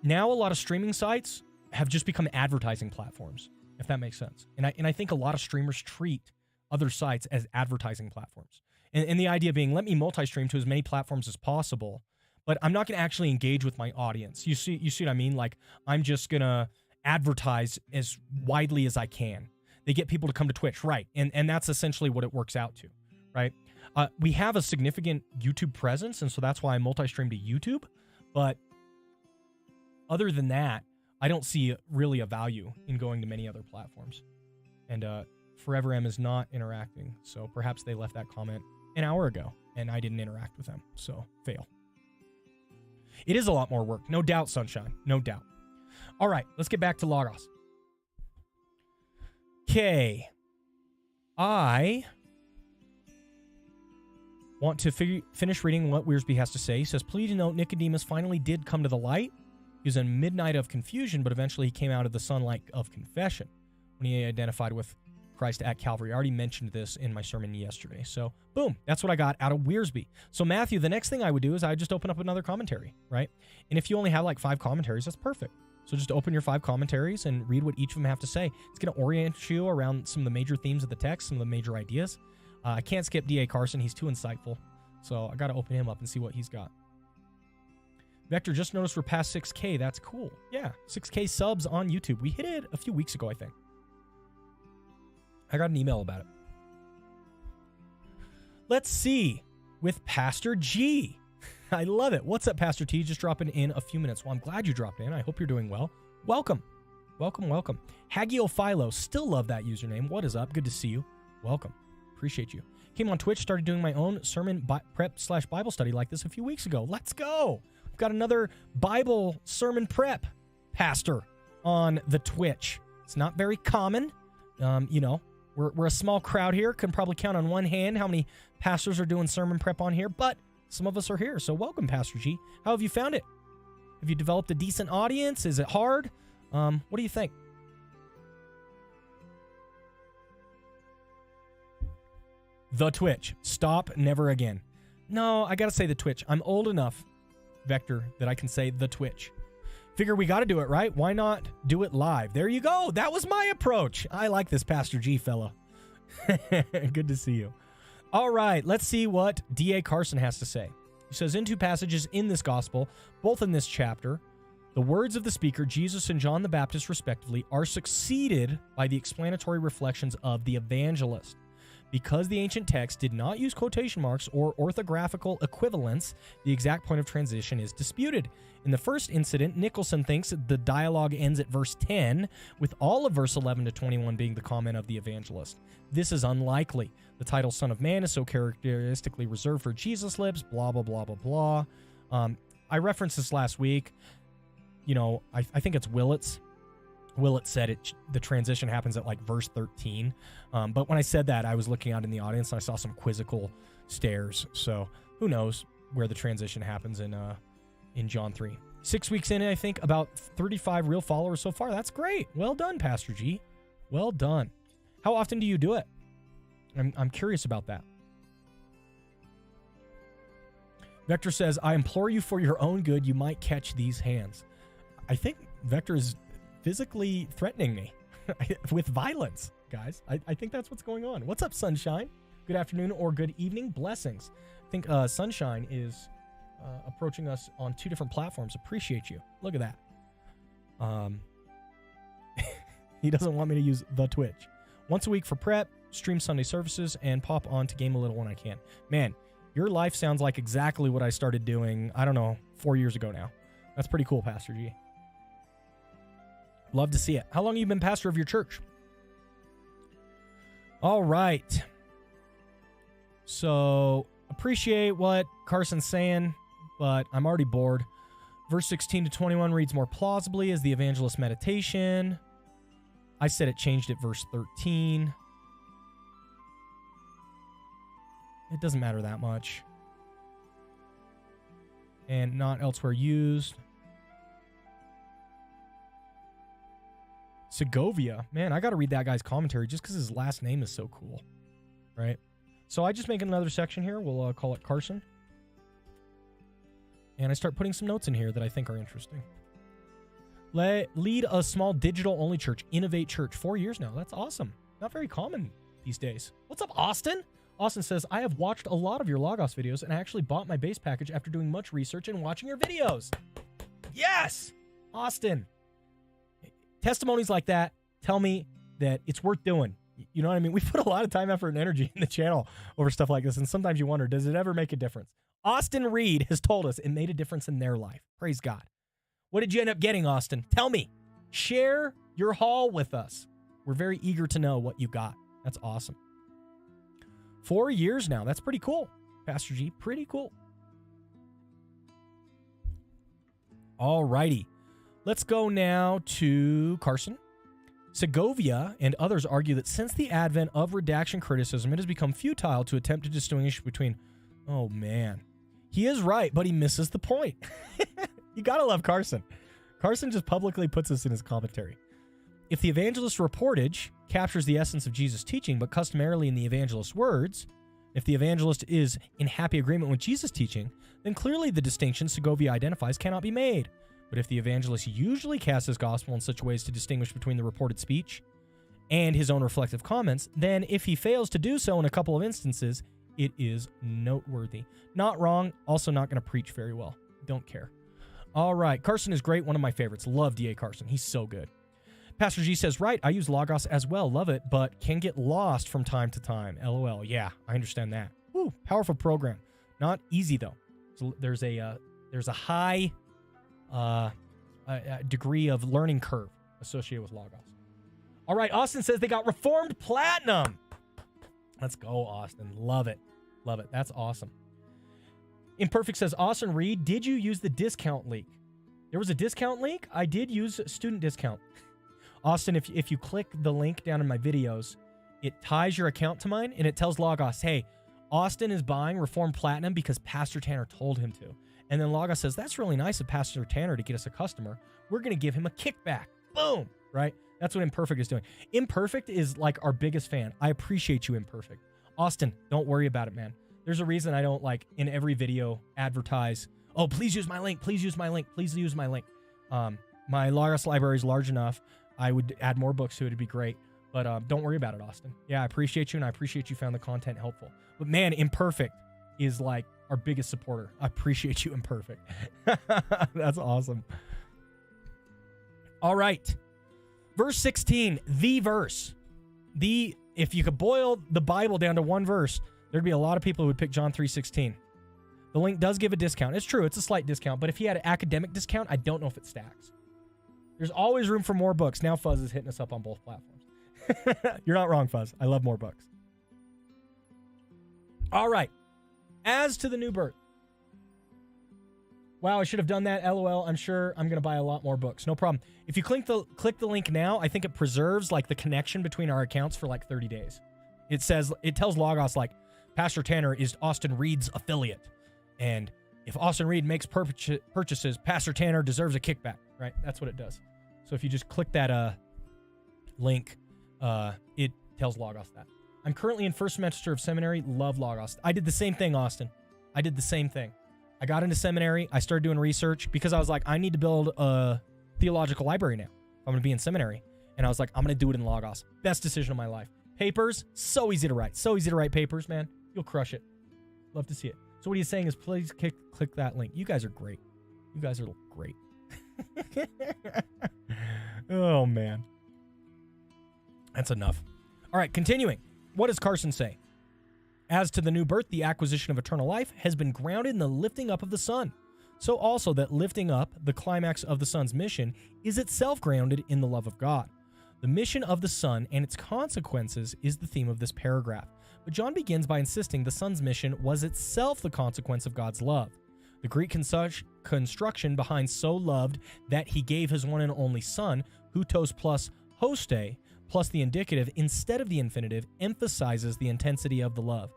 now a lot of streaming sites have just become advertising platforms, if that makes sense. And I think a lot of streamers treat other sites as advertising platforms. And the idea being, let me multi-stream to as many platforms as possible, but I'm not going to actually engage with my audience. You see what I mean? Like, I'm just going to advertise as widely as I can. They get people to come to Twitch, right? And that's essentially what it works out to, right? We have a significant YouTube presence, and so that's why I multi-stream to YouTube. But other than that, I don't see really a value in going to many other platforms. And Forever M is not interacting, so perhaps they left that comment an hour ago, and I didn't interact with them, so fail. It is a lot more work. No doubt, Sunshine. No doubt. All right, let's get back to Logos. Okay. I want to finish reading what Wiersbe has to say. He says, please note Nicodemus finally did come to the light. He was in midnight of confusion, but eventually he came out of the sunlight of confession when he identified with Christ at Calvary. I already mentioned this in my sermon yesterday. So, boom, that's what I got out of Wiersbe. So, Matthew, the next thing I would do is I would just open up another commentary, right? And if you only have like 5 commentaries, that's perfect. So just open your 5 commentaries and read what each of them have to say. It's going to orient you around some of the major themes of the text, some of the major ideas. I can't skip D.A. Carson. He's too insightful. So I got to open him up and see what he's got. Vector, just noticed we're past 6K. That's cool. Yeah, 6K subs on YouTube. We hit it a few weeks ago, I think. I got an email about it. Let's see with Pastor G. I love it. What's up, Pastor T? Just dropping in a few minutes. Well, I'm glad you dropped in. I hope you're doing well. Welcome. Welcome, welcome. Haggiophilo. Still love that username. What is up? Good to see you. Welcome. Appreciate you. Came on Twitch, started doing my own sermon prep / Bible study like this a few weeks ago. Let's go. I've got another Bible sermon prep pastor on the Twitch. It's not very common. We're a small crowd here. Can probably count on one hand how many pastors are doing sermon prep on here, but some of us are here. So welcome, Pastor G. How have you found it? Have you developed a decent audience? Is it hard? What do you think? The Twitch. Stop never again. No, I got to say the Twitch. I'm old enough, Vector, that I can say the Twitch. Figure we got to do it, right? Why not do it live? There you go. That was my approach. I like this Pastor G fella. Good to see you. All right, let's see what D.A. Carson has to say. He says, in 2 passages in this gospel, both in this chapter, the words of the speaker, Jesus and John the Baptist, respectively, are succeeded by the explanatory reflections of the evangelist. Because the ancient text did not use quotation marks or orthographical equivalents, the exact point of transition is disputed. In the first incident, Nicholson thinks that the dialogue ends at verse 10, with all of verse 11 to 21 being the comment of the evangelist. This is unlikely. The title Son of Man is so characteristically reserved for Jesus' lips, blah, blah, blah, blah, blah. I referenced this last week. I think it's Willits. Willett said the transition happens at like verse 13. But when I said that, I was looking out in the audience and I saw some quizzical stares. So who knows where the transition happens in John 3. 6 weeks in, I think, about 35 real followers so far. That's great. Well done, Pastor G. Well done. How often do you do it? I'm curious about that. Vector says, I implore you for your own good, you might catch these hands. I think Vector is physically threatening me with violence, guys. I think that's what's going on. What's up, Sunshine? Good afternoon or good evening. Blessings. I think Sunshine is approaching us on 2 different platforms. Appreciate you. Look at that. He doesn't want me to use the Twitch. Once a week for prep, stream Sunday services, and pop on to game a little when I can. Man, your life sounds like exactly what I started doing, 4 years ago now. That's pretty cool, Pastor G. Love to see it. How long have you been pastor of your church? All right. So, appreciate what Carson's saying, but I'm already bored. Verse 16 to 21 reads more plausibly as the evangelist meditation. I said it changed at verse 13. It doesn't matter that much. And not elsewhere used. Segovia. Man, I got to read that guy's commentary just because his last name is so cool. Right? So I just make another section here. We'll call it Carson. And I start putting some notes in here that I think are interesting. Lead a small digital-only church. Innovate Church. 4 years now. That's awesome. Not very common these days. What's up, Austin? Austin says, I have watched a lot of your Logos videos and I actually bought my base package after doing much research and watching your videos. Yes! Austin. Testimonies like that tell me that it's worth doing. You know what I mean? We put a lot of time, effort, and energy in the channel over stuff like this, and sometimes you wonder, does it ever make a difference? Austin Reed has told us it made a difference in their life. Praise God. What did you end up getting, Austin? Tell me. Share your haul with us. We're very eager to know what you got. That's awesome. 4 years now. That's pretty cool, Pastor G. Pretty cool. All righty. Let's go now to Carson. Segovia and others argue that since the advent of redaction criticism, it has become futile to attempt to distinguish between... Oh, man. He is right, but he misses the point. You gotta love Carson. Carson just publicly puts this in his commentary. If the evangelist's reportage captures the essence of Jesus' teaching, but customarily in the evangelist's words, if the evangelist is in happy agreement with Jesus' teaching, then clearly the distinction Segovia identifies cannot be made. But if the evangelist usually casts his gospel in such ways to distinguish between the reported speech and his own reflective comments, then if he fails to do so in a couple of instances, it is noteworthy. Not wrong, also not going to preach very well. Don't care. All right, Carson is great, one of my favorites. Love D.A. Carson. He's so good. Pastor G says, right, I use Logos as well. Love it, but can get lost from time to time. LOL. Yeah, I understand that. Woo, powerful program. Not easy, though. So there's a high... a degree of learning curve associated with Logos. All right, Austin says they got Reformed Platinum. Let's go, Austin. Love it. Love it. That's awesome. Imperfect says, Austin Reed, did you use the discount link? There was a discount link? I did use student discount. Austin, if you click the link down in my videos, it ties your account to mine, and it tells Logos, hey, Austin is buying Reformed Platinum because Pastor Tanner told him to. And then Logos says, that's really nice of Pastor Tanner to get us a customer. We're going to give him a kickback. Boom. Right? That's what Imperfect is doing. Imperfect is like our biggest fan. I appreciate you, Imperfect. Austin, don't worry about it, man. There's a reason I don't, like, in every video advertise, oh, please use my link. Please use my link. Please use my link. My Logos library is large enough. I would add more books to it. It'd be great. But don't worry about it, Austin. Yeah, I appreciate you, and I appreciate you found the content helpful. But, man, Imperfect is, like, our biggest supporter. I appreciate you, Imperfect. That's awesome. All right. Verse 16, the verse. If you could boil the Bible down to one verse, there'd be a lot of people who would pick John 3:16. The link does give a discount. It's true. It's a slight discount. But if he had an academic discount, I don't know if it stacks. There's always room for more books. Now Fuzz is hitting us up on both platforms. You're not wrong, Fuzz. I love more books. All right. As to the new birth. Wow, I should have done that. LOL. I'm sure I'm going to buy a lot more books. No problem. If you click the link now, I think it preserves like the connection between our accounts for like 30 days. It tells Logos like Pastor Tanner is Austin Reed's affiliate. And if Austin Reed makes purchases, Pastor Tanner deserves a kickback, right? That's what it does. So if you just click that link, it tells Logos that. I'm currently in first semester of seminary. Love Logos. I did the same thing, Austin. I did the same thing. I got into seminary. I started doing research because I was like, I need to build a theological library now. I'm going to be in seminary. And I was like, I'm going to do it in Logos. Best decision of my life. Papers, so easy to write. So easy to write papers, man. You'll crush it. Love to see it. So what he's saying is please click that link. You guys are great. You guys are great. Oh, man. That's enough. All right, continuing. What does Carson say? As to the new birth, the acquisition of eternal life has been grounded in the lifting up of the Son. So also that lifting up, the climax of the Son's mission, is itself grounded in the love of God. The mission of the Son and its consequences is the theme of this paragraph. But John begins by insisting the Son's mission was itself the consequence of God's love. The Greek construction behind so loved that he gave his one and only Son, hutos plus hoste, plus the indicative instead of the infinitive, emphasizes the intensity of the love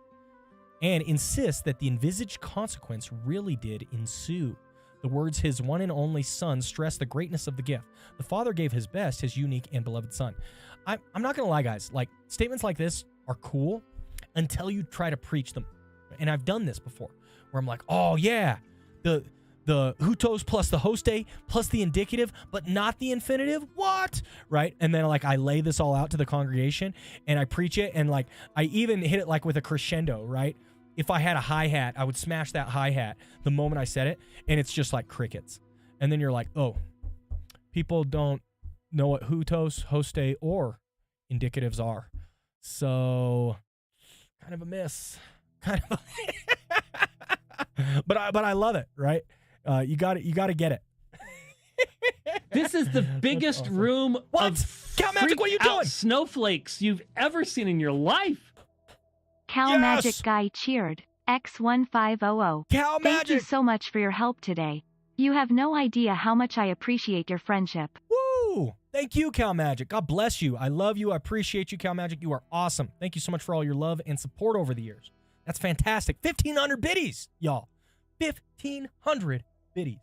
and insists that the envisaged consequence really did ensue. The words his one and only Son stress the greatness of the gift. The Father gave his best, his unique and beloved Son. I'm not going to lie, guys. Like, statements like this are cool until you try to preach them. And I've done this before where I'm like, oh yeah, the hutos plus the hoste plus the indicative, but not the infinitive. What? Right? And then like I lay this all out to the congregation and I preach it, and like I even hit it like with a crescendo, right? If I had a hi-hat, I would smash that hi-hat the moment I said it, and it's just like crickets. And then you're like, oh, people don't know what hutos, hoste, or indicatives are. So kind of a miss. Kind of but I love it, right? You got to get it. This is the biggest awesome. room What? of Cal Magic, what are you freaked out doing? snowflakes you've ever seen in your life. Cal Yes! Magic Guy cheered. X1500. Cal Thank you Magic. so much for your help today. You have no idea how much I appreciate your friendship. Woo! Thank you, Cal Magic. God bless you. I love you. I appreciate you, Cal Magic. You are awesome. Thank you so much for all your love and support over the years. That's fantastic. 1,500 biddies, y'all. 1,500 biddies.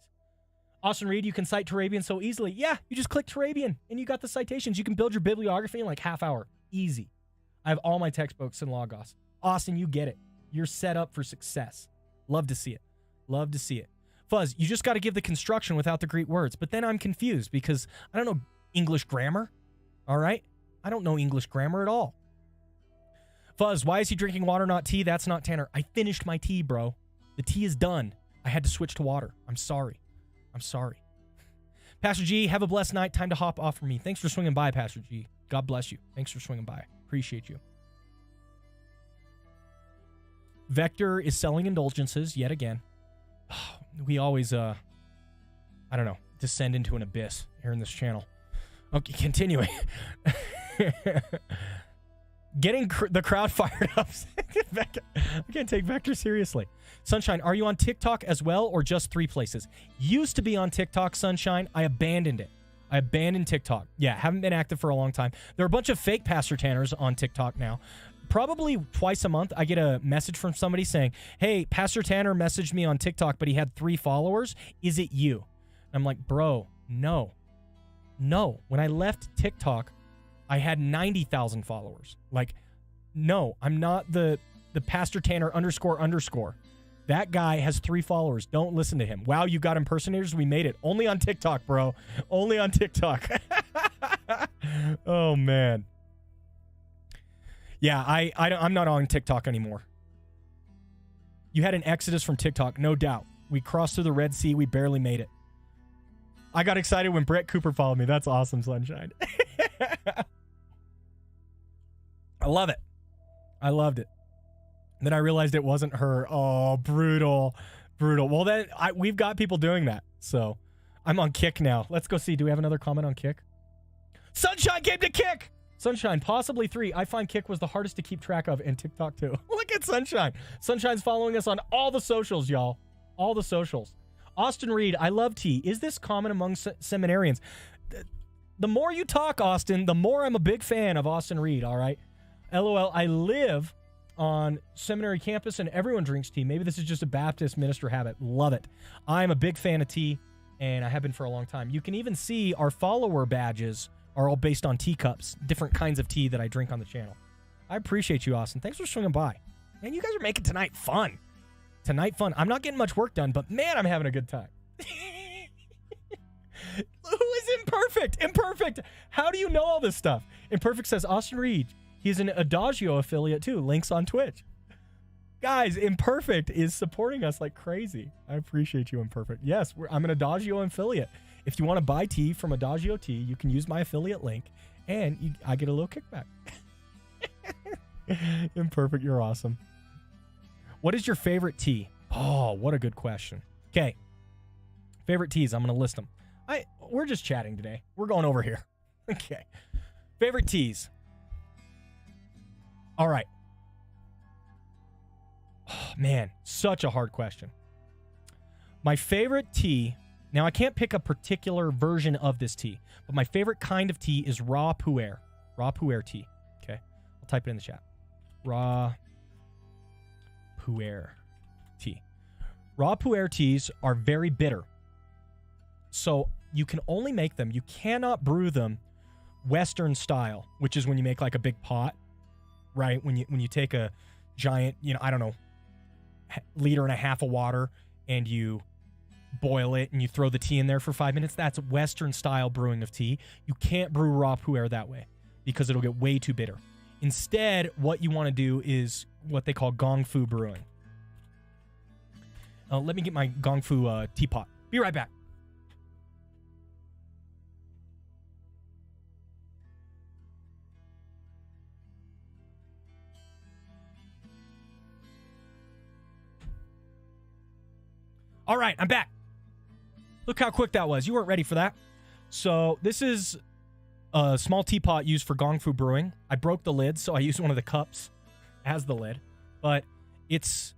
Austin Reed, you can cite Turabian so easily. Yeah, you just click Turabian and you got the citations. You can build your bibliography in like half hour. Easy. I have all my textbooks in Logos. Austin, you get it. You're set up for success. Love to see it. Love to see it. Fuzz, you just got to give the construction without the Greek words. But then I'm confused because I don't know English grammar. All right? I don't know English grammar at all. Fuzz, why is he drinking water, not tea? That's not Tanner. I finished my tea, bro. The tea is done. I had to switch to water. I'm sorry. I'm sorry. Pastor G, have a blessed night. Time to hop off for me. Thanks for swinging by, Pastor G. God bless you. Thanks for swinging by. Appreciate you. Vector is selling indulgences yet again. We always, I don't know, descend into an abyss here in this channel. Okay, continuing. Getting the crowd fired up. I can't take Vector seriously. Sunshine, are you on TikTok as well or just 3 places? Used to be on TikTok, Sunshine. I abandoned it. I abandoned TikTok. Yeah, haven't been active for a long time. There are a bunch of fake Pastor Tanners on TikTok now. Probably twice a month, I get a message from somebody saying, hey, Pastor Tanner messaged me on TikTok, but he had 3 followers. Is it you? And I'm like, bro, no. No. When I left TikTok, I had 90,000 followers. Like, no, I'm not the Pastor Tanner __. That guy has 3 followers. Don't listen to him. Wow, you got impersonators? We made it. Only on TikTok, bro. Only on TikTok. Oh, man. Yeah, I'm not on TikTok anymore. You had an exodus from TikTok, no doubt. We crossed through the Red Sea. We barely made it. I got excited when Brett Cooper followed me. That's awesome, Sunshine. I love it. I loved it. Then I realized it wasn't her. Oh, brutal. Brutal. Well, then we've got people doing that. So I'm on Kick now. Let's go see. Do we have another comment on Kick? Sunshine came to Kick. Sunshine, possibly 3. I find Kick was the hardest to keep track of, and TikTok too. Look at Sunshine. Sunshine's following us on all the socials, y'all. All the socials. Austin Reed, I love tea. Is this common among seminarians? The more you talk, Austin, the more I'm a big fan of Austin Reed, all right? LOL, I live on seminary campus and everyone drinks tea. Maybe this is just a Baptist minister habit. Love it. I'm a big fan of tea, and I have been for a long time. You can even see our follower badges are all based on teacups, different kinds of tea that I drink on the channel. I appreciate you, Austin. Thanks for swinging by. Man, you guys are making tonight fun. Tonight fun. I'm not getting much work done, but man, I'm having a good time. Who is Imperfect? Imperfect. How do you know all this stuff? Imperfect says, Austin Reed, he's an Adagio affiliate too. Links on Twitch. Guys, Imperfect is supporting us like crazy. I appreciate you, Imperfect. Yes, I'm an Adagio affiliate. If you want to buy tea from Adagio Tea, you can use my affiliate link, and I get a little kickback. Imperfect, you're awesome. What is your favorite tea? Oh, what a good question. Okay. Favorite teas, I'm going to list them. We're just chatting today. We're going over here. Okay. Favorite teas. All right. Oh, man, such a hard question. My favorite tea, now I can't pick a particular version of this tea, but my favorite kind of tea is raw pu'er. Raw pu'er tea. Okay. I'll type it in the chat. Raw pu'er tea. Raw pu'er teas are very bitter. So you can only make them, you cannot brew them Western style, which is when you make like a big pot, right? When you take a giant, I don't know, 1.5 liters of water and you boil it and you throw the tea in there for 5 minutes. That's Western style brewing of tea. You can't brew raw pu'er that way because it'll get way too bitter. Instead, what you want to do is what they call gong fu brewing. Let me get my gong fu teapot. Be right back. All right, I'm back. Look how quick that was. You weren't ready for that. So this is a small teapot used for gong fu brewing. I broke the lid, so I used one of the cups as the lid. But it's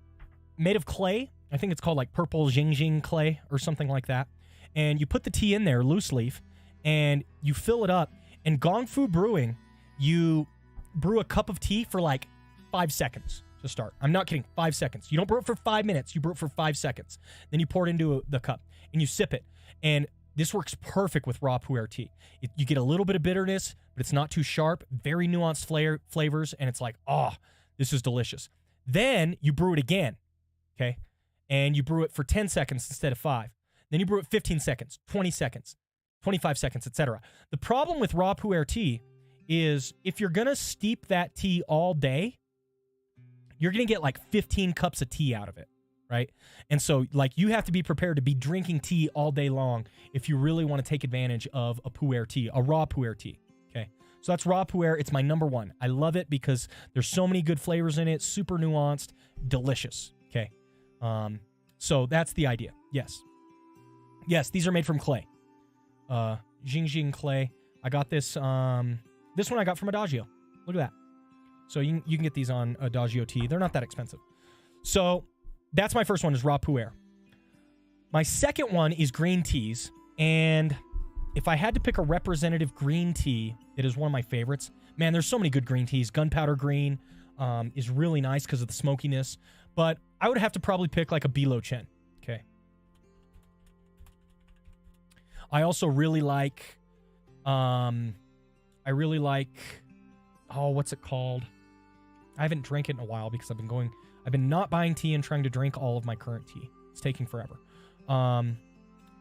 made of clay, I think it's called like purple Jing clay or something like that. And you put the tea in there, loose leaf, and you fill it up. And Gong Fu Brewing, you brew a cup of tea for like 5 seconds to start. I'm not kidding, 5 seconds. You don't brew it for 5 minutes, you brew it for 5 seconds. Then you pour it into the cup and you sip it. And this works perfect with raw pu'er tea. You get a little bit of bitterness, but it's not too sharp, very nuanced flavors, and it's like, oh, this is delicious. Then you brew it again, okay? And you brew it for 10 seconds instead of 5. Then you brew it 15 seconds, 20 seconds, 25 seconds, etc. The problem with raw pu'er tea is if you're going to steep that tea all day, you're going to get like 15 cups of tea out of it, right? And so like you have to be prepared to be drinking tea all day long if you really want to take advantage of a pu'er tea, a raw pu'er tea, okay? So that's raw pu'er. It's my number one. I love it because there's so many good flavors in it, super nuanced, delicious, okay? So that's the idea. Yes. Yes, these are made from clay. Jing clay. I got this, this one I got from Adagio. Look at that. So you can get these on Adagio tea. They're not that expensive. So that's my first one is raw pu'er. My second one is green teas. And if I had to pick a representative green tea, it is one of my favorites. Man, there's so many good green teas. Gunpowder green is really nice because of the smokiness. But I would have to probably pick like a Bilo Chen. Okay. I also really like, oh, what's it called? I haven't drank it in a while because I've been not buying tea and trying to drink all of my current tea. It's taking forever.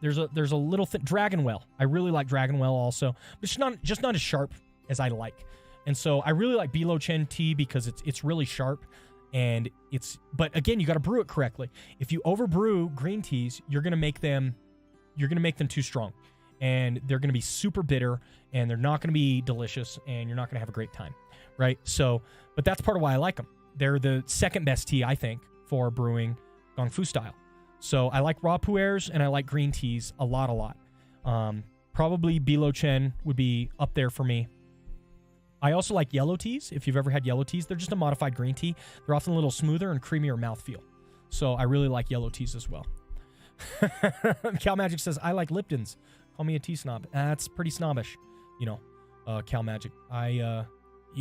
There's a little Dragonwell. I really like Dragonwell also, but it's just not as sharp as I like. And so I really like Bilo Chen tea because it's really sharp. And but again, you got to brew it correctly. If you overbrew green teas, you're going to make them too strong, and they're going to be super bitter, and they're not going to be delicious, and you're not going to have a great time, right? So, but that's part of why I like them. They're the second best tea, I think, for brewing Gong Fu style. So I like raw pu'ers, and I like green teas a lot. Probably Bilo Chen would be up there for me. I also like yellow teas. If you've ever had yellow teas, they're just a modified green tea. They're often a little smoother and creamier mouthfeel. So I really like yellow teas as well. Cal Magic says, I like Lipton's. Call me a tea snob. That's pretty snobbish, Cal Magic. You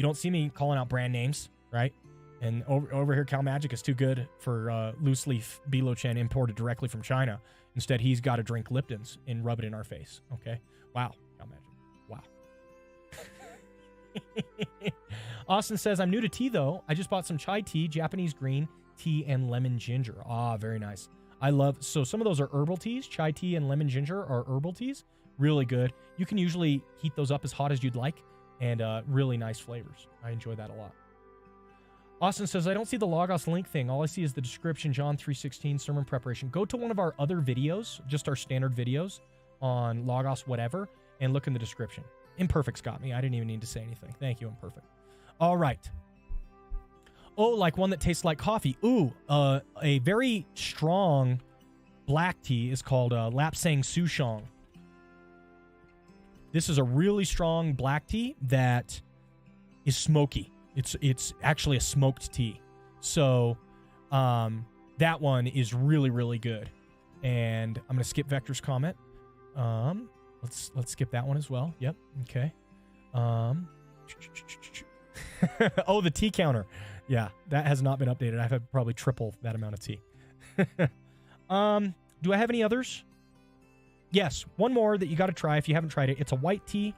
don't see me calling out brand names, right? And over here, Cal Magic is too good for loose leaf Bilo Chen imported directly from China. Instead, he's got to drink Lipton's and rub it in our face, okay? Wow, Cal Magic. Wow. Austin says, I'm new to tea, though. I just bought some chai tea, Japanese green tea, and lemon ginger. Ah, very nice. So some of those are herbal teas. Chai tea and lemon ginger are herbal teas. Really good. You can usually heat those up as hot as you'd like, and really nice flavors. I enjoy that a lot. Austin says, I don't see the Logos link thing. All I see is the description, John 3:16, sermon preparation. Go to one of our other videos, just our standard videos on Logos whatever, and look in the description. Imperfect's got me. I didn't even need to say anything. Thank you, Imperfect. All right. Oh, like one that tastes like coffee. Ooh, a very strong black tea is called Lapsang Souchong. This is a really strong black tea that is smoky. It's actually a smoked tea. So that one is really, really good. And I'm going to skip Vector's comment. Let's skip that one as well. Yep. Okay. Oh, the tea counter. Yeah, that has not been updated. I've had probably triple that amount of tea. Do I have any others? Yes, one more that you got to try if you haven't tried it. It's a white tea.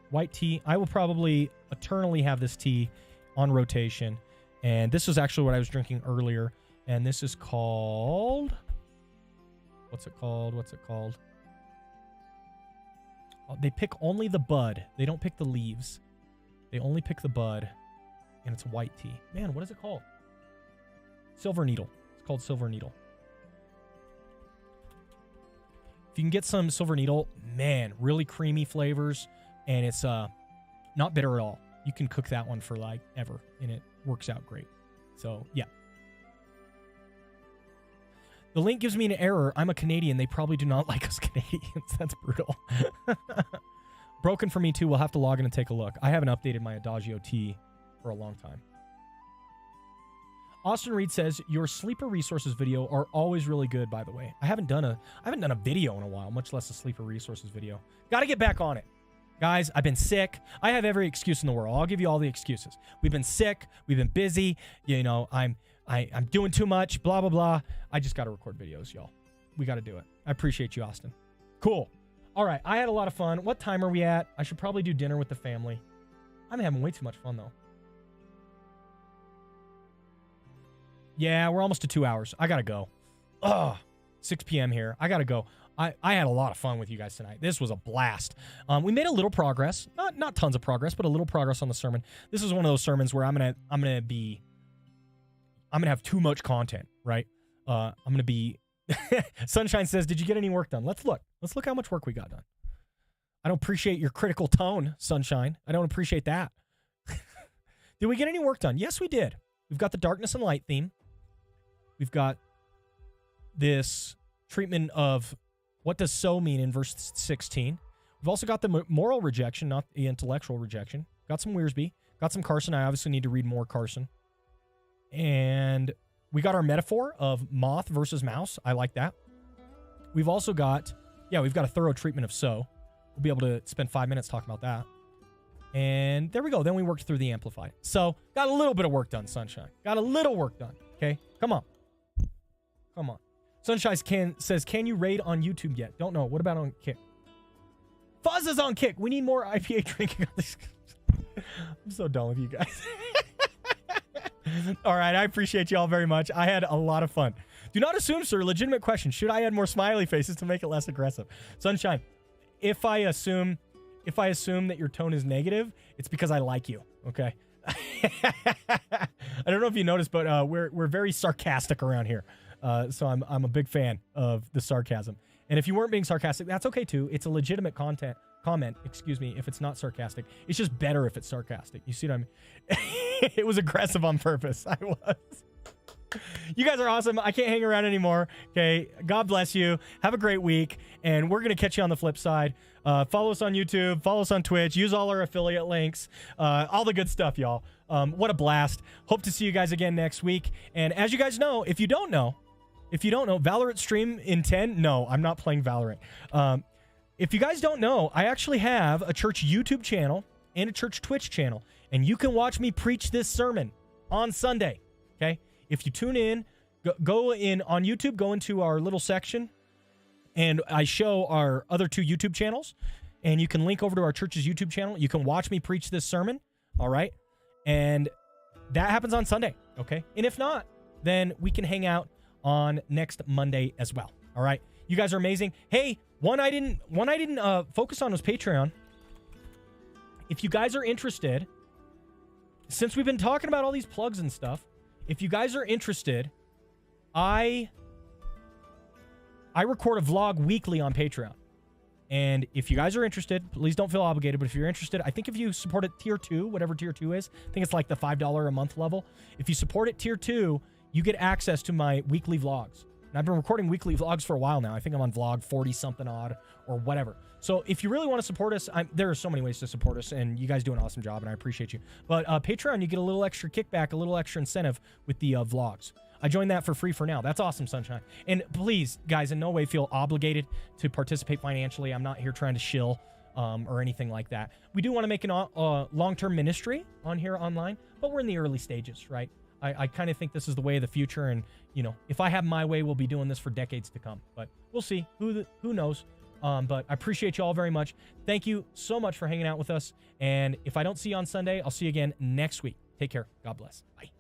White tea. I will probably eternally have this tea on rotation. And this is actually what I was drinking earlier. And this is called... What's it called? They pick only the bud. They don't pick the leaves. They only pick the bud. And it's white tea. Man, what is it called? Silver Needle. It's called Silver Needle. If you can get some Silver Needle, man, really creamy flavors. And it's not bitter at all. You can cook that one for like ever. And it works out great. So, yeah. The link gives me an error. I'm a Canadian. They probably do not like us Canadians. That's brutal. Broken for me, too. We'll have to log in and take a look. I haven't updated my Adagio tea for a long time. Austin Reed says your sleeper resources video are always really good. By the way, I haven't done a video in a while, much less a sleeper resources video. Got to get back on it, guys. I've been sick. I have every excuse in the world. I'll give you all the excuses. We've been sick. We've been busy. You know, I'm doing too much. Blah blah blah. I just got to record videos, y'all. We got to do it. I appreciate you, Austin. Cool. All right, I had a lot of fun. What time are we at? I should probably do dinner with the family. I'm having way too much fun though. Yeah, we're almost to 2 hours. I gotta go. 6 p.m. here. I gotta go. I had a lot of fun with you guys tonight. This was a blast. We made a little progress. Not tons of progress, but a little progress on the sermon. This is one of those sermons where I'm gonna have too much content, right? I'm gonna be. Sunshine says, "Did you get any work done?" Let's look. Let's look how much work we got done. I don't appreciate your critical tone, Sunshine. I don't appreciate that. Did we get any work done? Yes, we did. We've got the darkness and light theme. We've got this treatment of what does so mean in verse 16. We've also got the moral rejection, not the intellectual rejection. Got some Wiersbe. Got some Carson. I obviously need to read more Carson. And we got our metaphor of moth versus mouse. I like that. We've also got, we've got a thorough treatment of so. We'll be able to spend 5 minutes talking about that. And there we go. Then we worked through the Amplified. So got a little bit of work done, Sunshine. Got a little work done. Okay? Come on. Come on. Sunshine says, can you raid on YouTube yet? Don't know. What about on Kick? Fuzz is on Kick. We need more IPA drinking on this. I'm so done with you guys. All right. I appreciate you all very much. I had a lot of fun. Do not assume, sir. Legitimate question. Should I add more smiley faces to make it less aggressive? Sunshine, if I assume that your tone is negative, it's because I like you. Okay. I don't know if you noticed, but we're very sarcastic around here. So I'm a big fan of the sarcasm. And if you weren't being sarcastic, that's okay too. It's a legitimate comment, if it's not sarcastic. It's just better if it's sarcastic. You see what I mean? It was aggressive on purpose. I was. You guys are awesome. I can't hang around anymore. Okay. God bless you. Have a great week. And we're going to catch you on the flip side. Follow us on YouTube. Follow us on Twitch. Use all our affiliate links. All the good stuff, y'all. What a blast. Hope to see you guys again next week. And as you guys know, if you don't know, Valorant stream in 10. No, I'm not playing Valorant. If you guys don't know, I actually have a church YouTube channel and a church Twitch channel. And you can watch me preach this sermon on Sunday. Okay? If you tune in, go in on YouTube, go into our little section, and I show our other 2 YouTube channels, and you can link over to our church's YouTube channel. You can watch me preach this sermon, all right? And that happens on Sunday, okay? And if not, then we can hang out on next Monday as well, all right? You guys are amazing. Hey, one I didn't focus on was Patreon. If you guys are interested, since we've been talking about all these plugs and stuff, if you guys are interested, I record a vlog weekly on Patreon. And if you guys are interested, please don't feel obligated, but if you're interested, I think if you support it tier 2, whatever tier 2 is, I think it's like the $5 a month level. If you support it tier 2, you get access to my weekly vlogs. And I've been recording weekly vlogs for a while now. I think I'm on vlog 40 something odd or whatever. So if you really want to support us, there are so many ways to support us, and you guys do an awesome job, and I appreciate you. But Patreon, you get a little extra kickback, a little extra incentive with the vlogs. I joined that for free for now. That's awesome, Sunshine. And please, guys, in no way feel obligated to participate financially. I'm not here trying to shill or anything like that. We do want to make a long-term ministry on here online, but we're in the early stages, right? I kind of think this is the way of the future, and if I have my way, we'll be doing this for decades to come. But we'll see. Who knows? But I appreciate you all very much. Thank you so much for hanging out with us. And if I don't see you on Sunday, I'll see you again next week. Take care. God bless. Bye.